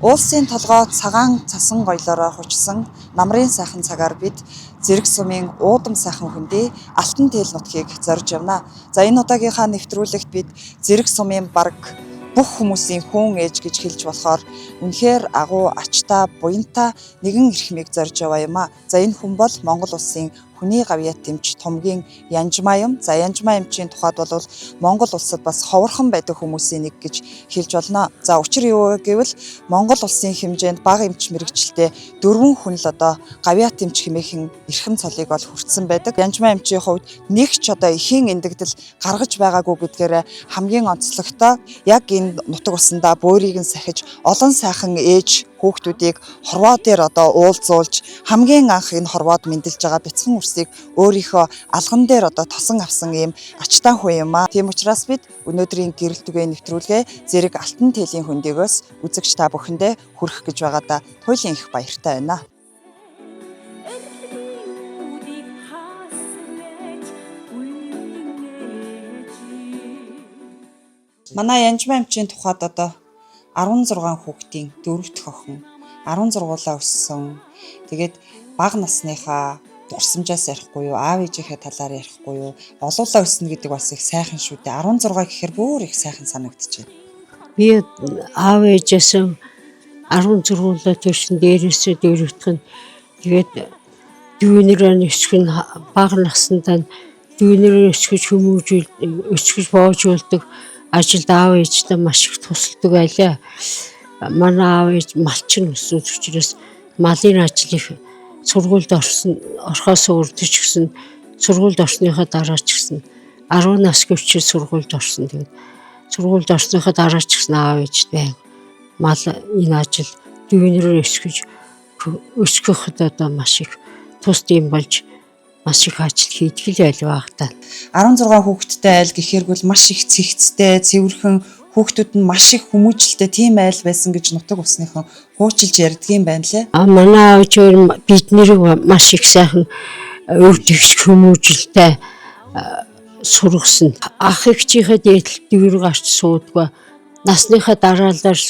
Уулсын толгой цагаан цасан гоёлоороо хучсан намрын сайхан цагаар бид Зэрэг сумын уудам сайхан хөндий Алтан тээл нутгийг зорж явна. За энэ удаагийнхаа нэвтрүүлэгт бид Зэрэг сумын бараг бүх хүмүүсийн хүн ээж гэж хэлж болохоор үнэхээр агуу ачтаа буянтай нэгэн эрхмийг зорж яваа юм а. За энэ хүн бол Монгол улсын хүний гавьяат дэмж Тумгийн Янжмаа юм. За Янжмаа эмчийн тухайд бол Монгол улсад бас ховорхон байдаг хүмүүсийн нэг гэж хэлж болно. За учир юу гэвэл Монгол улсын хэмжээнд бага эмч мэрэгчлээ 4 хүн л одоо гавьяат эмч хэмээхэн эрхэм цолыг бол хүртсэн байдаг. Янжмаа эмчийн хувьд нэг ч одоо ихийн эндэгдэл гаргаж байгаагүй гэдгээр хамгийн онцлогтой яг энэ нутаг усандаа бөөрийг нь сахиж олон сайхан ээж хүүхдүүдийг хорвоо дээр одоо уулзуулж хамгийн анх энэ хорвоод мэндэлж байгаа бяцхан үрсийг өөрийнхөө алган дээр одоо тосон авсан ийм ачтаа хүн юм а. Тийм учраас бид өнөөдрийн гэрэл түгээн нэвтрүүлгээ Зэрэг Алтан тээлийн хөндийгөөс үзэгч та бүхэндээ хүргэх гэж байгаадаа туйлын их баяртай байна. Манай Янжмаа эмчийн тухайд одоо 16 хүүхдийн 4-р охин 16-уулаа өссөн. Тэгээд бага насныхаа дурсамжаас ярихгүй юу, аав ээжийнхээ талаар ярихгүй юу, олуулаа өснө гэдэг бас их сайхан шүү дээ. 16 гэхээр бүр их сайхан санагдчихэв. Би аав ээжээс 16-уулаа төрсөн дээрээсээ дөрөвдөх нь тэгээд дүүнэрээ өсгөх нь бага насндаа дүүнэрээ өсгөж боожуулдаг ажилд аав ээжтэй маш их тусалдаг байлаа. Манай аав ээж малчин өссөн учраас малын ажлыг сургуульд орхоос урдч гисэн сургуульд орсныхаа дараа ч гэсэн 10 нас гүвчээ сургуульд орсон. Тэгээд сургуульд орсныхаа дараа ч гэсэн аав ээжтэй мал энэ ажил дүүнэрээ өсгөхөд одоо маш их тус тийм болж маш их ажил хийдэг л байлаа та. 16 хүүхэдтэй айл гэхэргүүл маш их цэгцтэй, цэвэрхэн хүүхдүүд нь маш их хүмүүжлтэй тийм айл байсан гэж нутаг усныхан хуучилж ярьдгийн байна лээ. Манай аав өөр биднийг маш их сайхан өвдөгч хүмүүжлтэй сургасан. Ах эгчийнхээ дээдлэлт дүүр гарч суудгаа насныхаа дараалал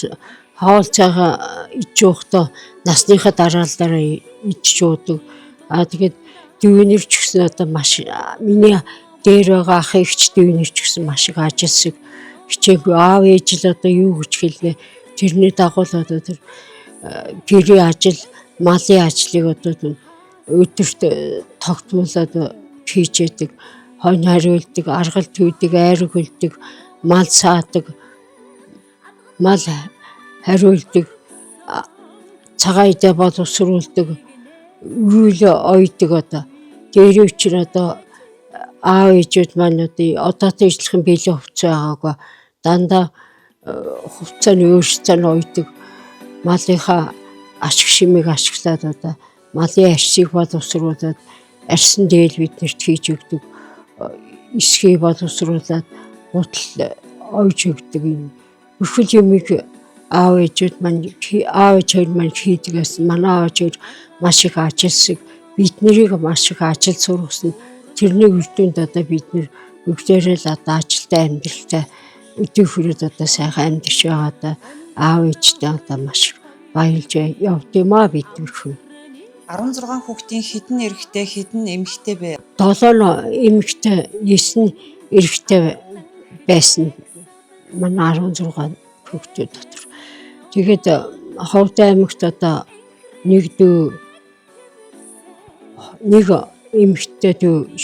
хоол цайгаа иж уухдаа насныхаа дараалалаараа иж уудаг. Тэгээд дүүнэр ч гэсэн одоо маш миний дээр байгаа ах эгч дүүнэр ч гэсэн маш их ажилсаг хичээгүй аав ээж л одоо юу гэж хэлнэ тэрний дагуу л одоо тэр гэрээ ажил малын ажлыг одоо өдөрт тогтмолоод хийж яадаг, хонь хариулдаг, аргал түйдэг, айраг хөлдөг, мал саадаг, мал хариулдаг, цагаан идэ боловсруулдаг, үйл ойдог одоо дээр үчир одоо аав ээжүүд маань одоотой ижлэхэн биелэх хувцас байгаагүй дандаа хувцааны өөрсдөө нь ойдог малынхаа ашиг шимийг ашиглаад одоо малын арсыг боловсруулад арсан дээл биднэрт хийж өгдөг эсхийг боловсруулад гутал ойж өгдөг юм бүхэл юмыг аав ээжүүд маань аав ээж маань хийдгээс манай аав ээж маш их ажилсаг биднийг маш их ажил сургасан. Тэрний үр дүнд одоо бид нэр бүгдээрээ л одоо ажилтай амьдралтай өдөө хүрээд одоо сайхан амьдарч байгаадаа аав ээжтэй одоо маш баярлж явд юм а бид нөхөр. 16 хүүхдийн хэдэн эрэгтэй хэдэн эмэгтэй бэ? 7 эмэгтэй 9 эрэгтэй байсан. Манай 16 хүүхдүүд дотор. Тэгээд Ховд аймагт одоо нэг эмэгтэй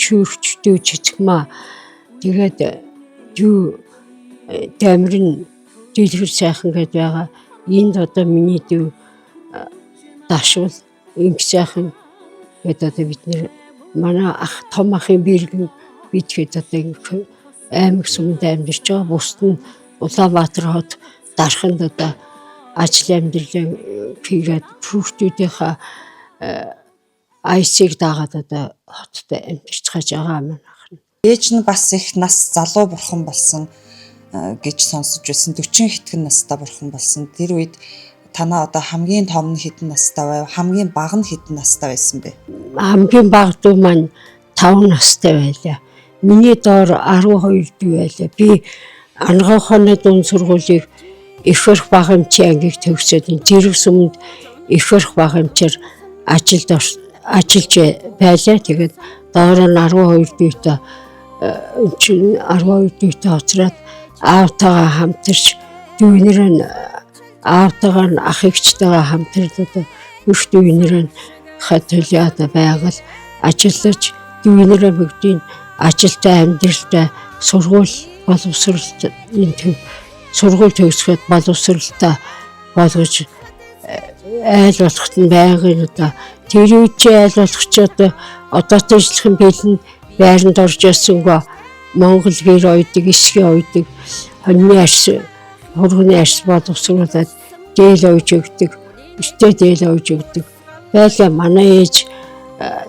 шүүрч дүү чичгмаа тэгээд дүү дамирн дэлгэр сайхан гэдээ байгаа. Энд одоо миний дүү дашвал инх сайхан гэдэг одоо бид нэр манай ах том ахын бэргэн бидгээд одоо аймаг сумд амьдарч байгаа. Бусд нь Улаанбаатар хот дарханд одоо ажил амьдралын хийгээд хүүхдүүдийнхаа айсыг дагаад одоо хотод амьдарч байгаа манайх нь. Ээж нь бас их нас залуу бурхан болсон гэж сонсож байсан. 40 хэдхэн настай бурхан болсон. Тэр үед танаа одоо хамгийн том нь хэдэн настай байв? Хамгийн бага нь хэдэн настай байсан бэ? Хамгийн бага дүү маань 5 настай байлаа. Миний доор 12 дүү байлаа. Би Ангахны дунд сургуулийг их их багамжийн ангийг төгсөөд зэрэг сүмд их их багамжаар ажиллаж байлаа. Тэгээд доороо нь 12 дүйтэй чинь 12 дүйтэй оцраад аавтайгаа хамтарч дүүнэр нь аавтайгаа нь ах эгчтэйгээ хамтарч одоо бүх дүүнэр нь хатулаад байгаль ажиллаж дүүнэрээ бүгдийн ажилтай амьдралтай сургууль боловсролтой сургууль төгсгöd боловсролтой болгож айл болохт нь байнгын одоо тэр үеч айл болох ч одоотой ижилхэн бэлэн байранд орж ясангаа Монгол гэр ойдаг, эсгийн ойдаг, хоньны арс, хурганы арс боловсруулаад дээл ойж өгдөг, өстэй дээл ойж өгдөг. Байлаа манай ээж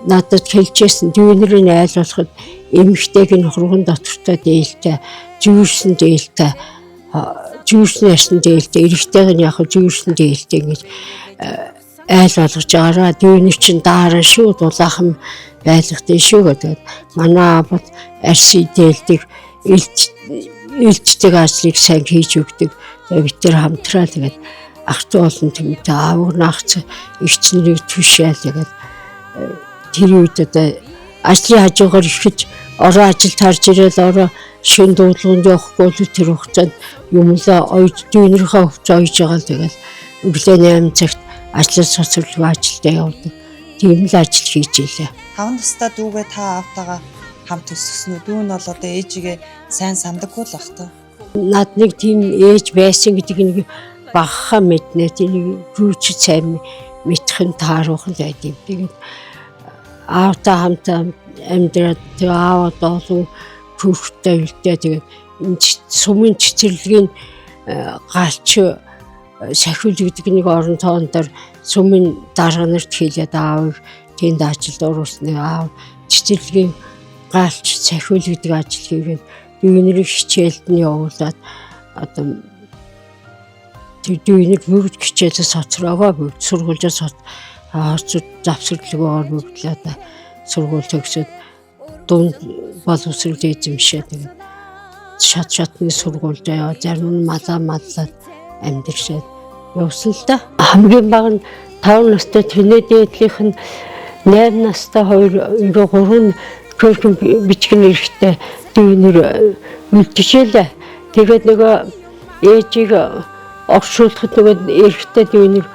надад хэлжсэн дүүнэрийн айл болоход эмэгтэйг нь хурган дотортой дээлтэй, зүүрсэн дээлтэй, зүүрсэн ясны дээлтэй, эрэгтэйг нь яг зүүрсэн дээлтэй ингэж айл болгож байгаараа дүүнэр чинь дараа шүү дулаахан байлгатай шүү гэдэг. Манай аавд арсын дээлдэг илждэг ажлыг сайн хийж өгдөг. Тэгээд бид тэр хамтраа тэгээд ах トゥ болон тэмтэй аавар наагц эгч нарыг түшээл тэгээд тэр үед одоо ажлын хажуугаар ихэд ороо ажилд харж ирэл ороо шин дуудлаганд явахгүй л тэр хугацаанд юмлаа ойд дүүнэрийнхээ хувцас ойж байгаа л тэгээд өглөө 8 цагт ажлын цоцролгүй ажилдаа явдаг. Тийм л ажил хийж илээ. 5 настай дүүгээ та аавтайгаа хамт өсгсөн үү? Дүү нь бол одоо ээжигээ сайн сандаггүй л бах та. Над нэг тийм ээж байсан гэдэг нэг багахан мэднэ. Тийм рүүч сайн мэдхэн тааруухан байд юм. Тэгээд аавтай хамт амьдраад тэгээ аавд олон хүүхдтэй үлдээ. Тэгээд сумын цэцэрлэгийн галч сахиул гэдэг нэг орон тооноор сумын дарга нарт хэлээд аав тэнд ажилд оруулсны аав цэцэрлэгийн галч сахиул гэдэг ажил хийгээд дүүнэрийг хичээлд нь явуулаад одоо тэр дүүнэр бүгд хичээлээ соцроогоо бүгд сургуульд завсарлага бүгдлээ одоо сургууль төгсөөд дунд боловсрол эзэмшээд тэгээд шатны сургуульд яваа зарим нь маллаад амьдршээд явсан л да. Хамгийн бага нь 5 настай тэрний дээдлийнх нь 8 настай 3 körхөн бичгэн эрэхтэй дүүнэр үлдэжээ. Тэгээд нөгөө ээжийг оршуулахад нөгөө эрэхтэй дүүнэр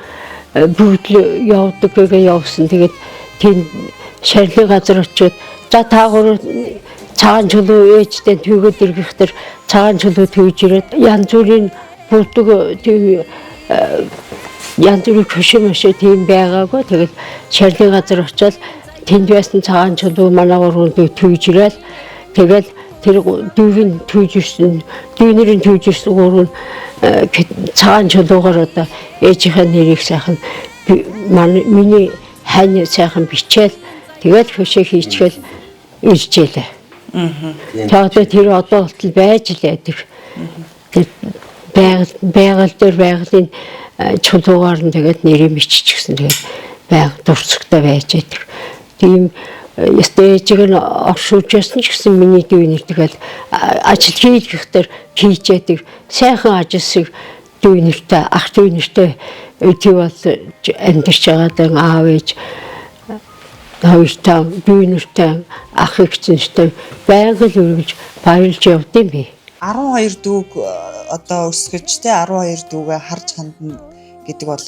бүгд явдаг гэгээ явсан. Тэгээд тийм шарилын газар очиод за таагуур цагаан чулуу ээжтэй төгөөд ирэхтэр цагаан чулуу төвж ирээд янз бүрийн бүдэг тийм янз бүрийн хөшөөмөшөө тийм байгаагүй. Тэгээд шарилын газар очиод тэнд байсан цагаан чулуу манай гурван төвж ирээл тэгээд тэр дүүрийн төвж ирсэн гурван цагаан чулуугаар одоо ээжийнхээ нэрийг сайхан миний хань сайхан бичээл тэгээд хөшөө хийчихэл иржээлээ. Тэгээд тэр одоо болтол байж л байдаг. Байгаль дээр байгалийн чулуугаар нь тэгээд нэрийг биччихсэн. Тэгээд байгаль дурсагтай байж байдаг. Тийм ээжийг нь оршуулж ясан ч гэсэн миний дүүнэр тэгэл ажил хийхээр хийж яадаг сайхан ажилсыг дүүнэртэй ах дүүнэртэй өдөө бол амьдарч байгаад аав ээж хоёртай дүүнэртэй ах эгчнэртэй байгаль үргэлж баярлж явдсан би. 12 дүүг одоо өсгөж те 12 дүүгээ харж хандна гэдэг бол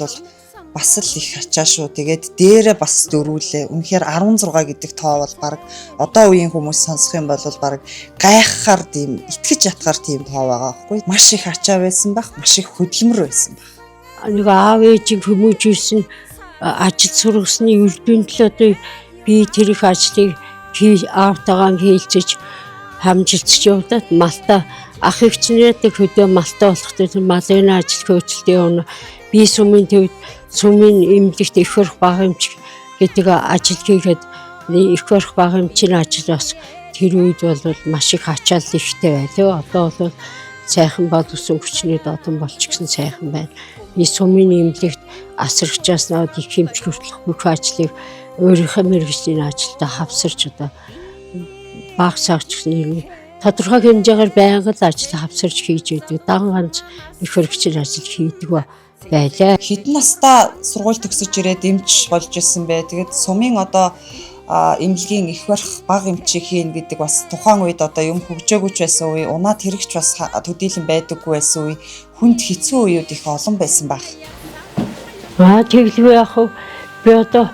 бас л их ачаа шүү. Тэгээд дээрээ бас дөрүүлээ. Үнэхээр 16 гэдэг тоо бол баг одоо үеийн хүмүүс сонсох юм бол баг гайхахаар тийм итгэж ятгаар тийм тоо байгаа байхгүй. Маш их ачаа байсан баг, маш их хөдөлмөр байсан баг. Нэг аав ээжийг хүмүүжүүлсэн ажил сургасны үрдүнд л одоо би тэр их ажлыг аавтайгаа хийлцэж хамжилтж явдаад малта ах эгчнэртэй хөдөө малта болохтой малын ажил хөөцөлтэй явна. Би сумын төвд сумын эмнэлэгт их их багамж гэдэг ажил хийгээд их их багамжийн ажил бас тэр үед бол маш их ачаал ихтэй байлаа. Одоо бол сайхан боловсон хүчний додон болчихсон сайхан байна. Би сумын эмнэлэгт асарчаас наад их хэмж хүртэлх бүх ажлыг өөрийнхөө мэргэжлийн ажилдаа хавсарч одоо баг саагч гэсэн тодорхой хэмжээгээр байнга л ажил хавсарч хийж өгдөг. Дан ганц их хөргөчл ажил хийдэг байлаа. Хэдэн настай сургууль төгсөж ирээд эмч болж ирсэн бэ? Тэгээд сумын одоо эмнэлгийн их барих бага эмчийг хийн гэдэг бас тухайн үед одоо юм хөгжөөгүйч байсан үе, унаад хэрэгч бас төдийлөн байдаггүй байсан үе, хүнд хэцүү үеуд их олон байсан баг. Тэглэв яах вэ? Би одоо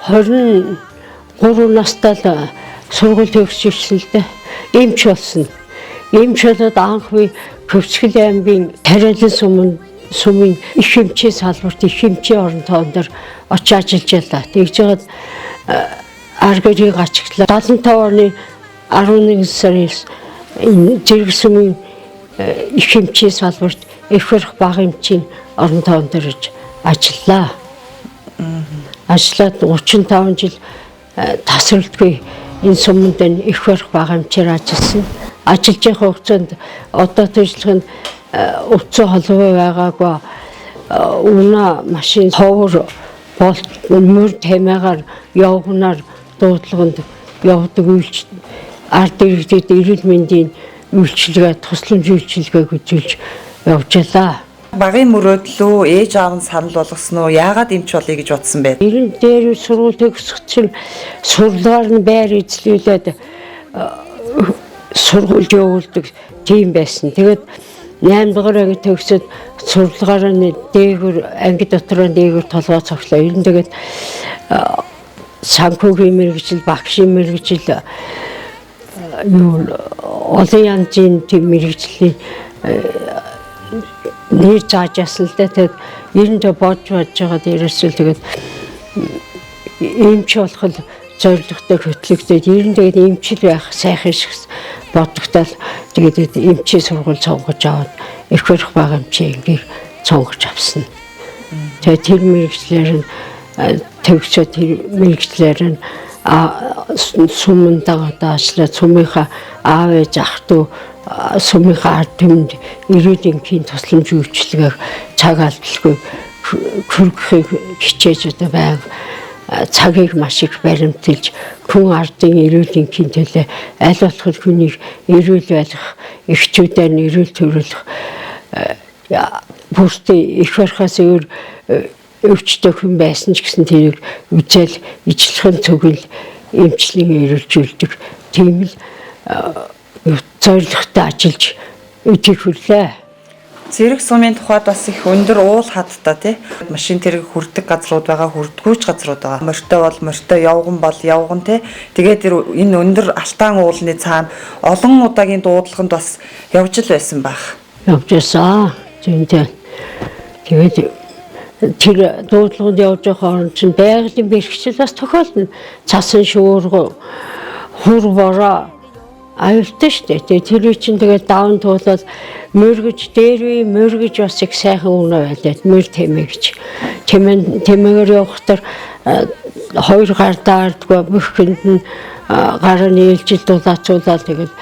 23 настай л сургууль төгсөж ирсэн л дээ. Эмч болсон. Эмч болоод анх би Хөвсгөл аймгийн Тариалан сумын их эмчийн салбарт их эмчийн орон тоон дээр очиж ажиллаж байлаа. Тэгж жагаад аргэрийг ачигтлаа. 75 оны 11 сараас энэ Зэрэг сумын их эмчийн салбарт их барих бага эмчийн орон тоон дээр ажиллаа. Ажиллаад 35 жил тасралтгүй энэ суманд их барих бага эмчээр ажилласан. Ажиллаж байгаа хугацаанд одоо төжлөхөнд утсан холбоо байгаагүй унаа машин ховор болт мөр тэмээгээр явгнаар дуудлаганд явдаг үйлч ард иргэдэд эрүүл мэндийн үйлчилгээ тусламж үйлчилгээг үзүүлж явж байлаа. Багын мөрөөдлөө ээж аав нь санал болгосон уу? Яагаад эмч болъё гэж бодсон бэ? Ерөн дээр сургууль төгсөх чинь сурлагаар нь байр эзлүүлээд сургуульд явуулдаг тийм байсан. Тэгээд 8 дугаар анги төгсөд сурлагаараа дээгүр анги дотроо дээгүр толгой цогцлоо. Ер нь тэгээд санхүүгийн мэргэжил, багшийн мэргэжил олон янзын тийм мэргэжлийн нэр заажсан л дээ. Тэгээд ер нь бодж байгаа дээрээс л тэгээд эмч болох л зорилготой хөтлөгдөд ер нь тэгээд эмчил байх сайхан шиг бодогдол тэгээд эмчийн сургууль сонгож аваад их барих бага эмчийг сонгож авсан. Тэгээд тэр мэргэжлэр нь төгсөө тэр мэргэжлэр нь суманд ажиллаад сумынхаа аав ээж ах дүү сумынхаа ард түмэнд эрүүл энхийн тусламж үйлчилгээг цаг алдалгүй хүргэхийг хичээж одоо байнга цагийг маш их баримталж хүн ардын эрүүл энхийн төлөө аль болох хүнийг эрүүл байлгах, эхчүүдээр нь эрүүл төрүүлэх бүртээ их барихаас өөр өвчтөй хүн байсан ч гэсэн тэрийг үзэл ижлэхэн цогөл эмчлийн эрүүлжүүлдэг тийм л зорилготой ажиллаж өдийг хүрлээ. Зэрэг сумын тухайд бас их өндөр уул хадтай тий. Машин тэрэг хүрдэг газрууд байгаа, хүрдгүүч газрууд байгаа. Морьтой бол морьтой, явган бол явган тий. Тэгээд энэ өндөр алтаан уулны цаана олон удаагийн дуудлаганд бас явж л байсан байх. Явж байсан. Зүйнтэй. Тэгээд тэр дуудлаганд явж байгаа орон чинь байгалийн бэрхшээл бас тохиолдно. Цасан шуурга хур бороо аюултай шүү дээ. Тэр чинь тэгээд даван туулаад мөргөж дээр мөргөж бас их сайхан үнэ байлаа. Мөр тэмээ гэж. Тэмээгээр явахдаа хоёр гар даардгүй бүхэнд нь гараа нийлжил дулаацуулаад тэгээд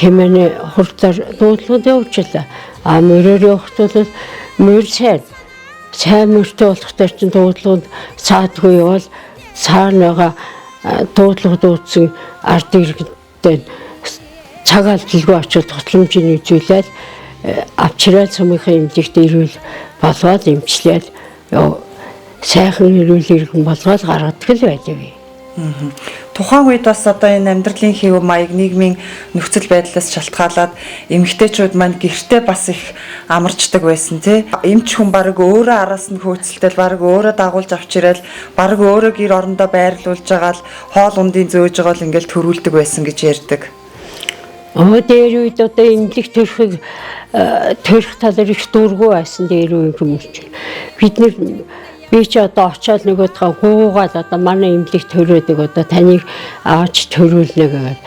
тэмээний хурдаар дуудлагад явуулчихлаа. Мөрөөр явахдаа мөр сайн мөртэй болохтой чинь дуудлагад саадгүй явал цаанаага дуудлага дуудсан ард иргэдтэй цаг алдалгүй очиж тусламжийг үзүүлээд авчираад сумынхаа эмнэлэгт ирүүл болгоод эмчлээд сайхан ирүүл иргэн болгоод гаргадаг л байлаа. Тухайн үед бас одоо энэ амьдралын хэв маяг нийгмийн нөхцөл байдлаас шалтгаалаад эмэгтэйчүүд маань гэртээ бас их амарчдаг байсан тий. Эмч хүн баг өөрөө араас нь хөөцөлтөл баг өөрөө дагуулж авч ирэл баг өөрөө гэр орондоо байрлуулж байгаа л хоол ундын зөөж байгаа л ингээл төрүүлдэг байсан гэж ярьдаг. Дээр үед одоо эмнэлэг төрөх талаар их дургүй байсан дээр үе хүмүүс. Би ч одоо очиод нөгөөдхөө гуугаад одоо манай эмнэлэг төрөөдөг одоо таныг аваач төрүүлнэ гэгээд.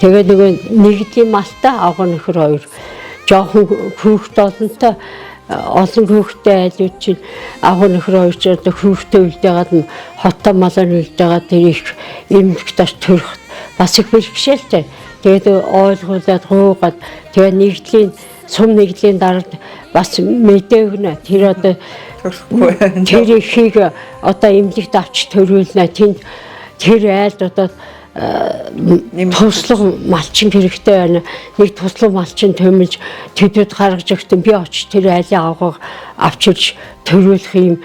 Тэгээд нөгөө нэгдлийн малтай агуу нөхөр хоёр жоохон хүүхэд олонтой олон хүүхэдтэй айлууд чинь агуу нөхөр хоёр ч одоо хүүхэдтэй үлдээгээд нь хоттой малаар үлдээгээд тэр их эмнэлэгт аж төрөх бас их бэрхшээлтэй. Тэгээд ойлгуулад гуугаад тэгээд нэгдлийн сум нэгдлийн дараад бас мэдээгнэ тэр одоо тэр ихийг одоо эмнэлэгт авч төрүүлнэ тэнд тэр айлд одоо туслах малчин хэрэгтэй байна. Нэг туслах малчин төмөлж төдөд гаргаж өгтөн би очиж тэр айлын авгааг авчирч төрүүлэх юм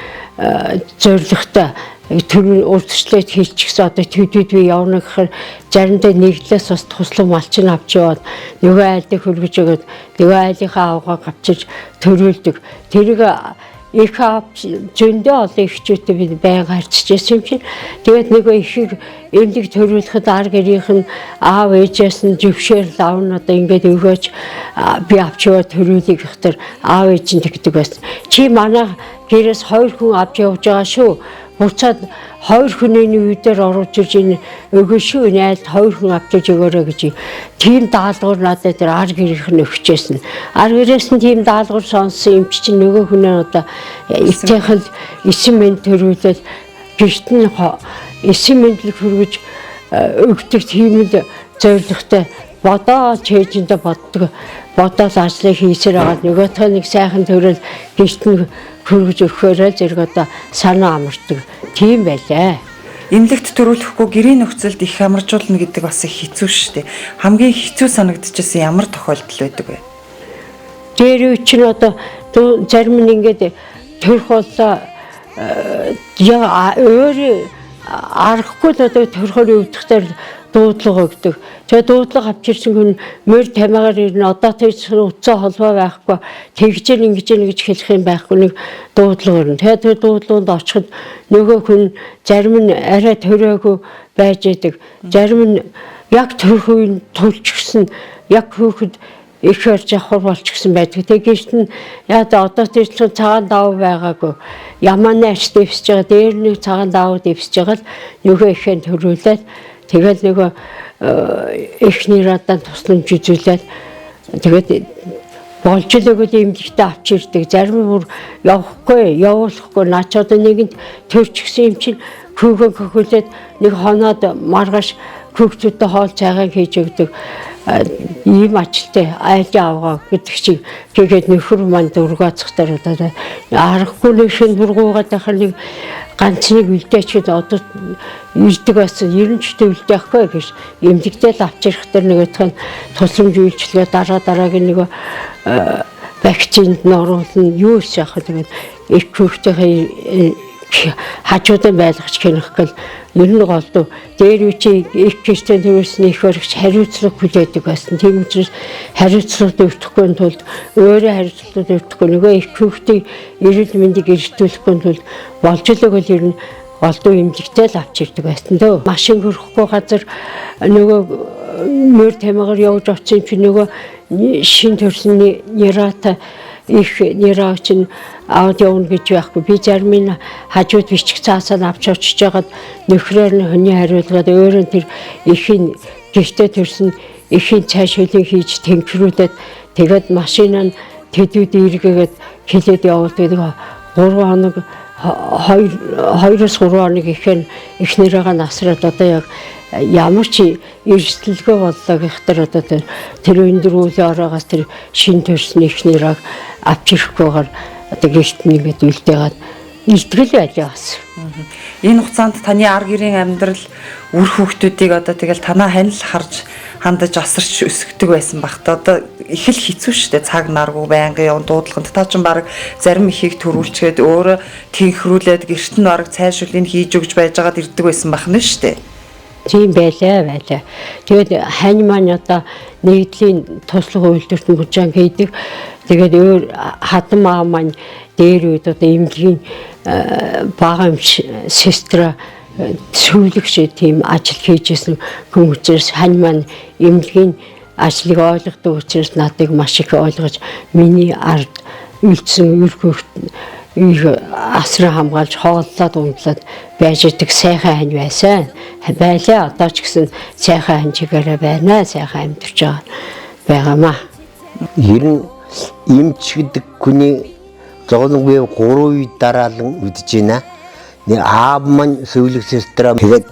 зорилготой тэр урдчлээд хийчихсэн одоо төдөд би явна гэхээр заримдаа нэглээс бас туслах малчин авч яваад нөгөө айлыг хөргөж өгöd нөгөө айлынхаа авгааг авчирч төрүүлдэг. Тэрийг их зөндөө олон ихчүүтэй би байнга харьцажсэн юм чинь. Тэгээд нөгөө ихийг эмнэлэг төрүүлэхэд ар гэрийнх нь аав ээжээс нь зөвшөөрөл авна одоо ингээд өгөөч би авч яваа төрүүлэх гэхтэр аав ээж нь тэгдэг байсан. Чи манай гэрээс 2 хүн авч явж байгаа шүү. Буцаад 2 хүний үедээр оруулж ирж энэ өгөө шүү найлд 2 хүн авчиж өгөөрэй гэж тийм даалгавар надад тэр ар гэрийнх нь өгчээсэн. Ар гэрээс нь тийм даалгавар сонссон юм чинь нөгөө хүнээ одоо эцэгэл 9 мэн төрүүлээд гэрт нь 9 мэндлэг хөргөж өгдөг тийм л зорилготой бодоо чэйжэндээ боддог. Бодоод ажлыг хийсээр байгаа нөгөөтөө нэг сайхан төрөл гэрт нь хөргөж өгөхөөрөө зэрэг одоо санаа амардаг. Тийм байлаа. Эмнэлэгт төрүүлэхгүй гэрийн нөхцөлд их амаржуулна гэдэг бас их хэцүү шүү дээ. Хамгийн хэцүү санагдчихсан ямар тохиолдол байдаг вэ? Дээр үе чинь одоо зарим нь ингээд төрөх болоо өөр арахгүй л одоо төрөхөөр өвдөختөр дуудлага өгдөг. Тэгээ дуудлага авчирсан хүн мөр тамиагаар ирнэ одоо тэр утсаа холбоо байхгүй тэгжэл ингэж хэлэх юм байхгүй нэг дуудлага өрнө. Тэгээ тэр дуудлаганд очиход нөгөө хүн зарим нь арай төрөөгүй байж идэг. Зарим нь яг төрөх үеийн тулчгсан яг хөөхд их орж авах болчихсон байдаг. Тэгээс нь яа одоо тэр цагаан даваа байгаагүй. Ямааны арьс дэвсэж байгаа дээр нэг цагаан даваа дэвсэж байгаа л нөгөө ихэнх төрүүлээд тэгэл нөгөө эхний радан тусламж үзүүлээд тэгээд болж л өгөөд эмнэлэгтээ авч ирдэг. Зарим бүр явуулахгүй наач одоо нэгэнд төрчихсөн юм чинь хүүгөө хөхүүлээд нэг хоноод маргааш хүүхдүүдэд хоол цайгаа хийж өгдөг. Ийм ажилтай айлын авгаа гэдэг чинь тэгээд нөхөр маань дургаацхтаар одоо аргагүй нэг шин дургуугаад байхад нэг ганц нэг үлдээчихэд одоо ирдэг байсан 90-тэй үлдээхгүй гэж эмнэлэгтэй л авчирхтэр нөгөөх нь тусламж үйлчлэгээ дараагийн нэг вакцинд нь оруулна юу их яхад тэгээд их хүүхдийн хажуудан байлгаж хянахгүйл ер нь голдуу дээр үе чи их гэртээ төрүүлсэн их өргөж хариуцлага хүлээдэг байсан. Тийм учраас хариуцлага өвдөхгүй тулд өөрөө хариуцлага өвдөхгүй нөгөө их хүүхдийн эрүүл мэндийг эрхтүүлэхгүй тулд болж л өгөл ер нь голдуу эмнэлэгтэй л авч ирдэг байсан дөө. Машин хөрөхгүй газар нөгөө мөр тамиагаар явж очсон юм чи нөгөө шин төрсөн нерата их нэраа чинь аваад явна гэж байхгүй. Би зарим нь хажууд бичих цаасаа авч очиж жагаад нөхрөөр нь хүний хариулгаад өөрөө тэр ихийн гэртээ төрсөн ихийн цааш хөлийг хийж тэнхрүүлээд тэгээд машинаа тэдүүд эргээгээд хилээд явуулдаг. 3 хоног 2-3 хоног ихнэрээгээ насраад одоо яг ямар ч эрсдэлгүй боллоо гэхтэр одоо тэр өндөр үеийн ороогоос тэр шин төрсөн ихнэрийг авч ирэхгүйгээр одоо гэрт нэгэд үлдээгээд илтгэл байлаа бас. Энэ хугацаанд таны ар гэрийн амьдрал үр хүүхдүүдийг одоо тэгэл танаа ханил харж хандаж асарч өсгдөг байсан багт одоо их л хэцүү шттэ цаг наргүй байнгын явн дуудлаганд та ч баг зарим ихийг төрүүлчгээд өөрөө тэнхрүүлээд гэрт нь бараг цайшуулыг хийж өгж байж байгаад ирдэг байсан бахна шттэ. Тийм байлаа. Тэгээд хань маань одоо нэгдлийн туслах үйлдвэрт мужаан хийдэг. Тэгээд өөр хатан маа маань дээр үед одоо эмнэлгийн бага сестра сүүлэгч тийм ажил хийжсэн хүн учраас хань маань эмнэлгийн ажлыг ойлгодог учраас надыг маш их ойлгож миний ард үлдсэн үр хөвгт асраа хамгаалж хооллоод ундлаад байж идэг сайхан хань байсан. Байлаа одоо ч гэсэн сайхан ханчигаараа байна. Сайхан амьдарч байгаамаа. Ер нь эмч гэдэг хүний зовлонгүй 3 үе дараалан үдэж байна. Нэг аав маань сүүлэг сестра тэгээд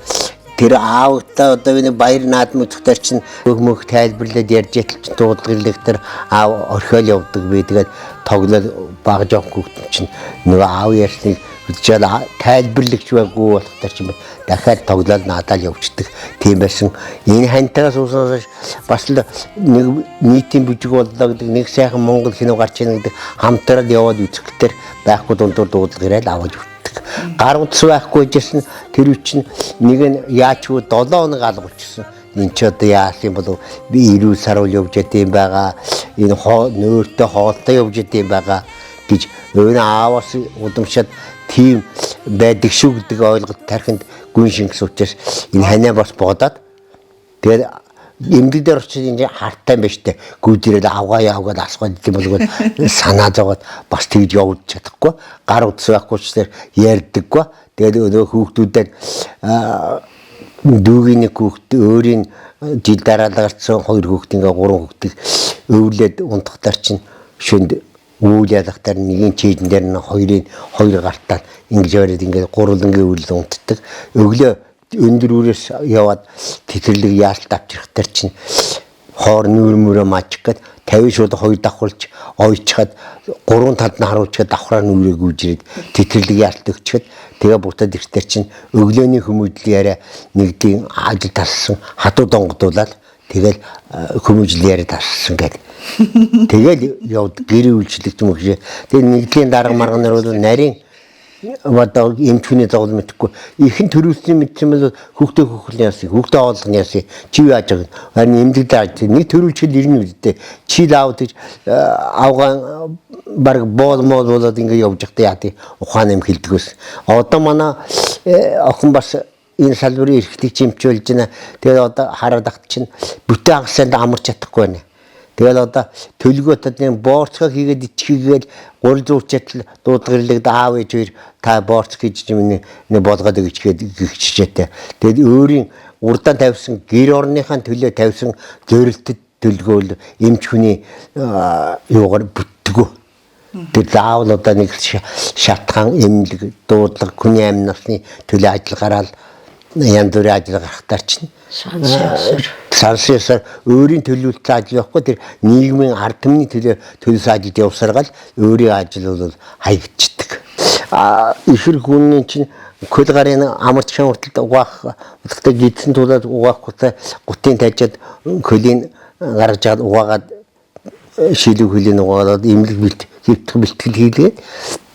тэр аавтаа одоо энэ баяр наадам үзэхтэр чинь мөх тайлбарлаад ярьж ятал чинь дуудлагыг тэр аав орхиол явдаг бай. Тэгээд тоглол баг жоох хүүхдэн чинь нөгөө аав ярьсныг Үдчихэд тайлбарлагч байггүй болохоор ч юм дахиад тоглоод надад явчихдаг. Тийм байсан. Энэ хантаас уусаас бас л нэг нийтийн бүжиг боллоо гэдэг нэг сайхан Монгол кино гарч ийн гэдэг хамтраад яваад үзэхлээр байхгүй дундуур дуудлага ирээд аваад өгдөг. Гар утас байхгүй жисэн тэр үчин нэг нь яачгүй 7 хоног алгуулчихсан. Энэ ч одоо яах юм бол би 90 сар үл явж байт юм байгаа. Энэ нөөртөө хоолтой явж байт юм байгаа гэж өөний ааваас удамшаад тийм байдаг шүү гэдэг ойлголт тархинд гүн шингэс учраас энэ ханаа бас бодоод тэгээд эмгэг дээр очиж энэ харттай юм ба штэ гүйдэрэл авгаад асгаад гэдэг болгоод санаа зовоод бас тэгж явж чадахгүй гар утас байхгүй ч тэр ярьдаггүй тэгээд өнөө хүүхдүүдэд дүүгийн нэг хүүхд өөрийн жил дараалгаарсан 2 хүүхд ингээ 3 хүүхдийг өвлөөд унтахтар чинь шөнд үйл ялгахтар нэгэн чийдэн дээр нь хоёр гартаад ингэж бариад ингээд гурвангийн үйл унтдаг. Өглөө өндөр үрээс яваад тэтгэрлэг яалт авчрахтар чинь хоор нүүр маачих гээд 50 шууд 2 давхулж ойчхад 3 талд нь харуулчаад давхраа нүрээ гүйжрээд тэтгэрлэг яалт өгчөөд тэгээ бутад ихтер чинь өглөөний хүмүүжил яриа нэгдийн ажил тассан хатуу донгодуулаад тэгэл хүмүүжил яриа тассан гэдэг. Тэгэл явд гэр үйлчлэгч юм гэж. Тэгээ нэгдлийн дарга марганаар бол нарийн одоо эмчхүний зовлон мэдхгүй ихэн төрүүлсэн мэдсэн бол хүүхдээ хөхлөн яасан хүүхдээ оолгон яасан чи яаж байгаа харин эмдэг даа нэг төрүүлчил ирнэ үстэй чи лаавд гэж авгаан баг боол болоод ингэ явж байхдаа яа тий ухаан юм хэлдэгөөс одоо манай охин бас энэ салбарын эрхтэг чимчүүлж байна тэгээд одоо хараад ахт чинь бүтэн хагасанд амарч чадахгүй байна. Тэгэл одоо төлгөөд нэг боорцоо хийгээд ичхийгээд 300 чатл дуудгарлаг аав ээж хоёр та боорц хийж юм нэг болгоод ичгээд гихчжээтэй. Тэгэл өөрийн урдаан тавьсан гэр орныхаа төлөө тавьсан зөрөлтөд төлгөөл эмч хүний юугаар бүтгөө. Тэр заавал одоо нэг шатхан эмнэлэг дуудлага хүний амь насны төлөө ажил гараад янз бүрийн ажил гаргахтар чинь сансаар өөрийн төлөвлөлтөд ажил явахгүй тэр нийгмийн ард түмний төлөөс ажилд явсаргаал өөрийн ажил бол хаягдчихдаг. Ихэр хүний чинь хөл гарын амарч шуурталд угаах удахтай гидсэн тулаад угаахгүй гутын тажаад хөлийн гаргаж аваад угаагаад шилүү хөлийн угаагаад имлэг бэлтгэл хийлгээд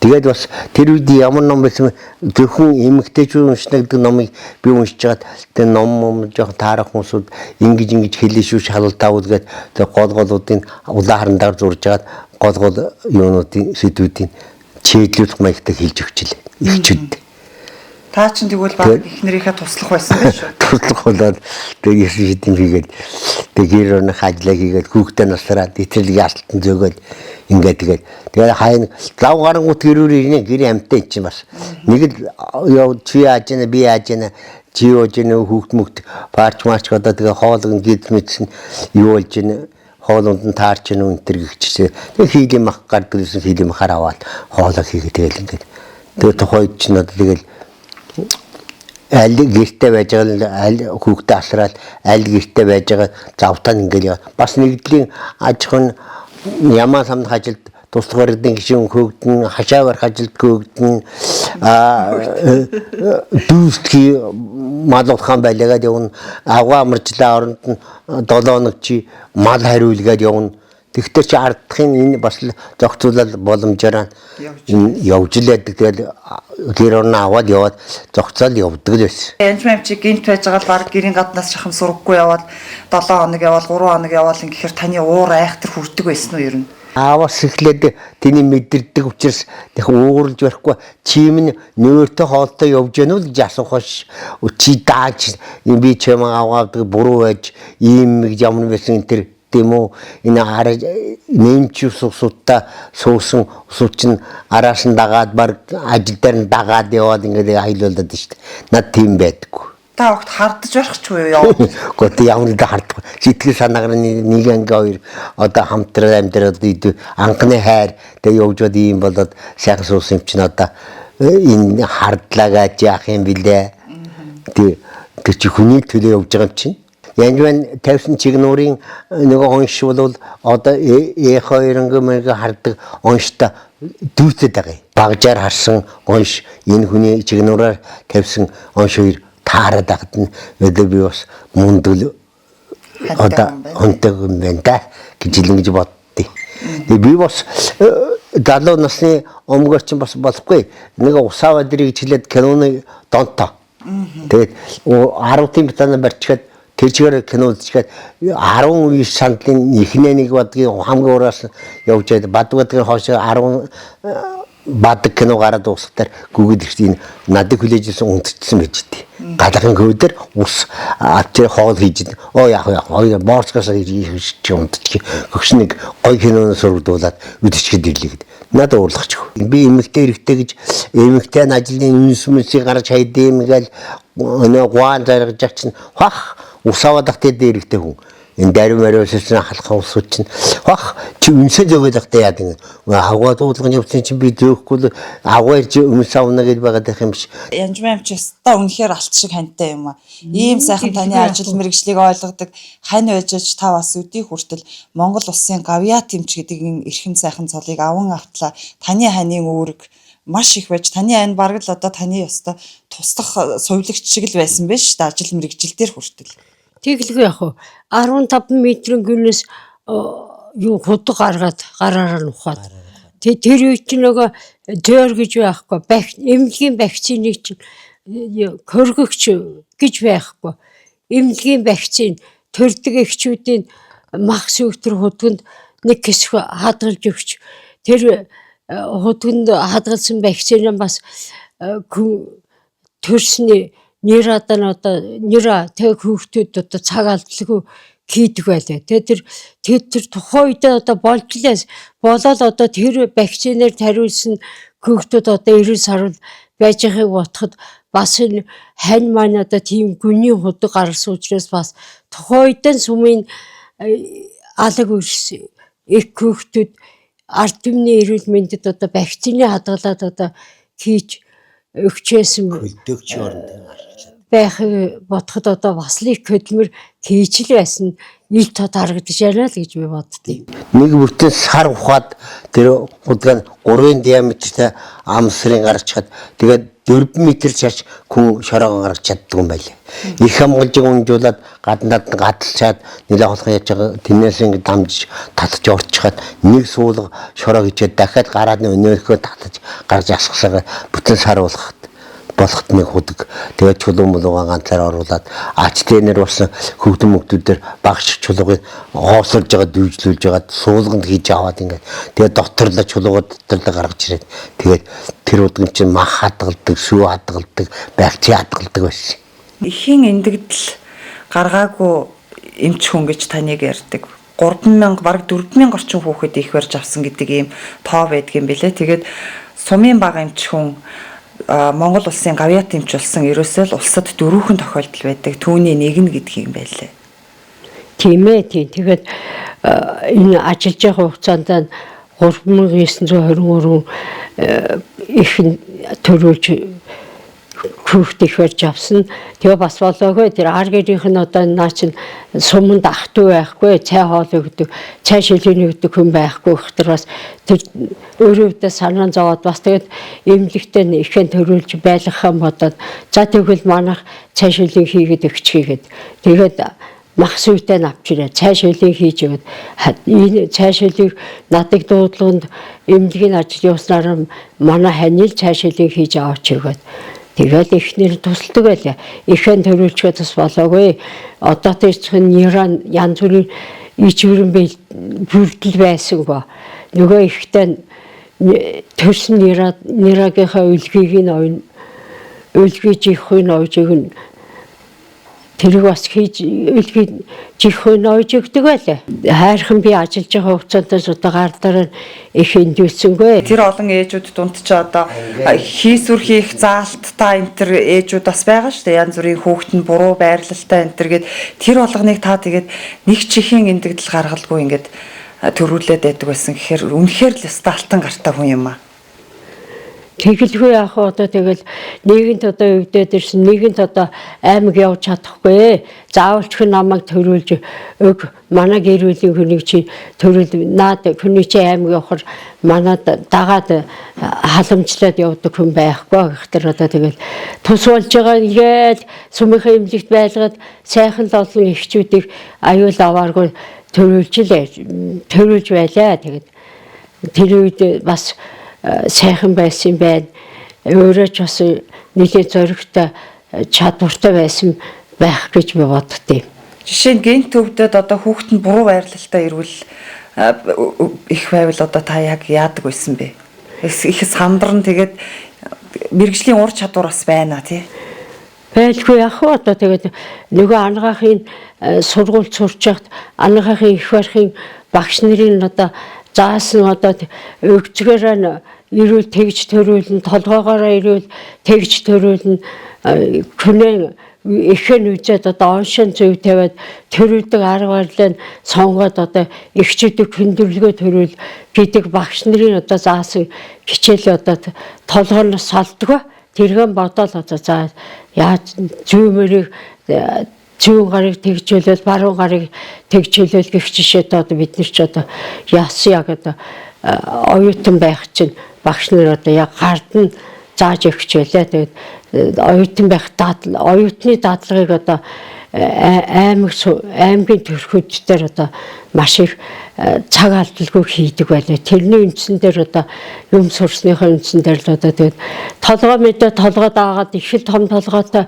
тэгээд бас тэр үед ямар ном байсан зөвхөн эмэгтэйчүүд уншна гэдэг номыг би уншиж чад тэр ном жоох таарах хүмүүсүүд ингэж хэлээ шүү шалалтаа үлгээд тэр гол-голуудын улаан харандаар зурж жаад гол юунуудын сэдвүүдийн чиглэлт маягтай хэлж өгчлээ ихчүүд. Та чинь тэгвэл баг эхнэрийнхээ туслах байсан байх шүү. Туслах болоод тэгээд шийдэн хийгээд тэгээд гэр орных ажиллаа хийгээд хүүхдээ насраад эцэрлэг яалтан зөөгөл ингээд тэгээд хайн лав гарангуут гэрүүр ирнэ гэрийн амтай чинь бас нэг л яв чи яаж яана би яаж яана чи яаж яана хүүхд мөхт парч марч одоо тэгээд хоолгон гид мэдсэн юу болж яана хоолунд нь таарч яана өнтер гихчээ тэгээд хийлийн мах гардаг гэсэн хийлийн махаар аваад хоолоо хийгээ тэгэл ингээд тэгээд тухайд чинь одоо тэгэл аль гэртээ байж байгаа аль хүүхдээ асраад аль гэртээ байж байгаа завтаа ингээл бас нэгдлийн аж ахуйн ямаа самд ажилд туслах баригдын гишүүн хөөгдөн хашаа барих ажилд хөөгдөн дүүсгий малуулхан байлгаад явна авгаа амарчлаа оронд нь 7 хоног чи мал хариулгаад явна. Тэгтэр чи ардахын энэ бас л зохицуулал боломжоор явж лээдэг тэгэл гэр орноо аваад яваад зохицол явдаг л байсан. Янжмам чи гинт байж байгаа л баг гэрийн гаднаас шахам сурахгүй яваад 7 хоног яваад 3 хоног яваад ингэхээр таны уур айхтар хүрдэг байсан уу ер нь? Аавас эхлээд тэний мэдэрдэг учраас тэг ууралж барихгүй чим нь нөөртөө хоолтой явж гэнэ үү гэж асуухаш чи дааж би чим аваадаг буруу байж ийм гэж ямар байсан энэ тийм үү энэ хараа нэмч усуудаа суусан усууч нь араас нь дагаад баг ажил дээр нь дагаад яваад ингээд айлуулдаг шүү дээ. Над тийм байдаггүй. Та огт хардаж барахгүй юу? Гэхдээ ямар нэг харддаг. Сэтгэл санаагаар нэг анги хоёр одоо хамтран амьдраад анхны хайр тэгээ явж бод ийм болоод сайхан суусан юм чинь одоо энэ хардлаагаа яах юм бэлээ. Тэр чи хүний төлөө явж байгаа юм чинь. янжван тавьсан чигнуурын нөгөө онш бол одоо E2 хардаг онштой дүүцэд байгаа. Багжаар харсан онш энэ хүний чигнуураар тавьсан онш хоёр таарад байгаад нь өдөө би бас мундал одоо онтог юм байна да гэж ингэж боддیں۔ Тэгээ би бас залуу насны өмгөр чинь бас болохгүй. Нэг усаа өдрийг хэлээд киноны донтоо. Тэгээд 10 тийм тань барьчихад тэр чигээр кино үзчихээд 19 сандлын ихнээ нэг бадгийн хамгийн ураас явж байд бадгуудгийн хойш 10 бадаг кино гараад дуусахтаар гүгэд ихтэй надад хүлээжсэн унтчихсан байж дээ. Гадагын хөвдөр ус тэр хоол хийж яах хоёр борцгоос хийж унтчих. Гөгш нэг гой киноноос урдуулаад үдчихэд ирлээ гэд. Надад уурлахчих. Би эмэгтэй эрэхтэй гэж эмэгтэй ажлын үнсмэлсийг гаргаж хайдэм гээл өнөө гуан заргаж чинь хах усавадах дээр эрэхтэй хүн. Энэ даруй мариуссан халахын ус чинь хах чи үнсээ зөөгөлөхтэй яа гэнэ. Хавгаа дуудлага явсан чинь би зөөхгүй авгаар чи өмсөө авна гэж байгаад байх юм биш. Янжмаам ч өстой үнэхээр алт шиг хантай юм аа. Ийм сайхан таны ажил мэргэжлийг ойлгодог хань ойжж та бас өдий хүртэл Монгол улсын гавья тэмч гэдэг энэ эрхэм сайхан цолыг аван автлаа. Таны ханийн үүрэг маш их байж таны ань бараг л одоо таны ёстой туслах сувилагч шиг л байсан байж та ажил мэргэжил дээр хүртэл. Тэглгүй яг 15 метрийн гүнээс юу худ гаргаад гараараа нь ухаад. Тэр үед чинь нөгөө зөөр гэж байхгүй эмнэлгийн вакциныг чинь хөргөгч гэж байхгүй. Эмнэлгийн вакцин төрдөг эхчүүдийн махс өвтөр худганд нэг хэсэг хадгалж өгч тэр худганд хадгалсан вакцинаа бас төрсний нэраадан одоо нэраа тэг хүүхдүүд одоо цаг алдалгүй хийдэг байлаа. Тэр тухайн үед одоо болжлээс болоод одоо тэр вакцинаар тариулсан хүүхдүүд одоо 90 сар байж байгааг бодоход бас энэ хань маань одоо тийм гүний худаг гарсан учраас бас тухайн үед сүмийн алаг үрс их хүүхдүүд ард түмний эрүүл мэндэд одоо вакцины хадгалаад одоо хийж өгчээсэн Хөлдөөгч оронд байх бодоход одоо бас л их хөдөлмөр хийж л байсан ил тод харагдаж байна л гэж би боддیں۔ Нэг бүтэн сар ухаад тэр худган 3 диаметртэй амсрын гаргачаад тэгээд 4 м чаш хүн шороогоо гаргаж чаддаг юм байлаа. Их хамгаалжиг унжуулаад гаднаад нь гадалчаад нэлээ холхон яаж байгаа тэрнээс ингэ дамжиж татж орчихад нэг суулга шороо хийчээд дахиад гараад нь өнөөхөө татж гарч асгасаа бүтэн сар болохт нэг худаг тэгээд чулуун мулуугаа ганцаар оруулаад ач тренер болсон хөгдөн мөгдүүдээр багш чулуугыг хоосолж байгаа дүүжлүүлж байгаа суулганд хийж аваад ингээд тэгээд доторлоо чулуугаа доторлоо гаргаж ирээд тэгээд тэр удгийн чинь мах хадгалдаг, сүү хадгалдаг, бакти хадгалдаг байсан. Ихийн эндэгдэл гаргаагүй эмч хүн гэж таныг ярьдаг. 3000 бараг 4000 орчим хүүхэд их барьж авсан гэдэг ийм тоо байдгийн билээ. Тэгээд сумын бага эмч хүн Монгол улсын гавья тэмч болсон ерөөсөө л улсад 4 тохиолдол байдаг. Түүний нэг нь гэдгийг юм байлээ. Тийм ээ тийм. Тэгээд энэ ажиллаж байгаа хугацаанд 3923 их төрүүлж хүүхд их барьж авсан. Тэгээ бас болоогүй тэр аргэрийнх нь одоо наа чин суманд ах トゥ байхгүй, цай хоол өгдөг, цай шилжээний өгдөг хүн байхгүй гэхтэр бас тэр өөрөөдөө санаа зовоод бас тэгээд эмнэлэгтээ ихэн төрүүлж байлгах юм бодоод за тэгвэл манайх цай шилжээ хийгээд өгчихье гэд. Тэгээд мах сүйтээ авчираа цай шилжээ хийж өгöd. Энэ цай шилжээг надыг дуудлаганд эмнэлгийн ажил явуулснаар манай ханил цай шилжээ хийж аваач өгöd. Тэгээд ихнэр тусалдаг байлаа. Ихэн төрүүлчгээ бас болоогүй. Одоо тэрхэн Иран янз бүрийн ичвэрэн бүрдэл байсан гоо. Нөгөө ихтэй төрсөн нэрагийнхаа үлгийг нь үлгийг жихүүн ойжиг нь тэрийг бас хийж үлгийг жихүүн ойж өгдөг байлаа. Хайрхан би ажиллаж байгаа хугацаанд одоо гардараа их эндүүлсэнгүй. Тэр олон ээжүүд дунд чи одоо хийсвэр хийх заалттай энэ төр ээжүүд бас байгаа шүү дээ. Янз бүрийн хүүхэд нь буруу байрлалтай энэ төр гээд тэр болгоныг та тэгээд нэг чихийн эндэгдэл гаргалгүй ингээд төрүүлээд байдаг байсан гэхээр үнэхээр л өстой алтан гартай хүн юм аа. Тэгэлгүй яах вэ одоо тэгэл нийгэнт одоо өвдөд ирсэн нийгэнт одоо аймаг явж чадахгүй. Заавалч хүн намайг төрүүлж өг манай гэр бүлийн хүнийг чи төрүүл наад хүний чи аймаг явахаар манад дагаад халамжлаад явдаг хүн байхгүй. Гэхдээ одоо тэгэл тус болж байгаа ингээд сүмийнхээ эмнэлэгт байлгаад сайхан л олон эхчүүдийг аюул авааргүй төрүүлж байлаа. Тэгээд тэр үед бас сайхан байсан байна. Өөрөө ч бас нэгэн зоригтой чадвартай байсан байх гэж би боддتي. Жишээ нь гэнт төвдөд одоо хүүхэд нь буруу байрлалтай ирвэл их байвал одоо та яг яадаг байсан бэ? Их сандран тэгээд мэрэгжлийн ур чадвар бас байна тий. Байлгүй яах вэ одоо тэгээд нөгөө ангаахын сургууль сурч хахад ангаахын их барихын багш нарын одоо заасан одоо өгцгөрөө ирүүл тэгж төрүүлэн толгоогоороо ирүүл тэгж төрүүлэн хүнээ ихэн үжээд одоо оншин зөв тавиад төрүүлдэг арга барилыг сонгоод одоо ихчүүдэд хөндөрлөгөө төрүүл гэдэг багш нарын одоо заасан хичээл одоо толгоорноос салдгаа тэргэн бодоол одоо за яаж зүүмэрийг зүүн гарыг тэгжүүлэл баруун гарыг тэгжүүлэл гэх жишээд одоо бид нар ч одоо яасан яг одоо оюутан байх чинь багш нар одоо яг гард нь зааж өгчээлээ. Тэгээд оюутан байх оюутны дадлагыг одоо аймгийн төрхөд дээр одоо маш их цаг алдалгүй хийдэг байлаа. Тэрний үндсэн дээр одоо юм сурсныхаа үндсэн дээр л одоо тэгээд толгой мэдээ толгой даагаад их л том толгойтой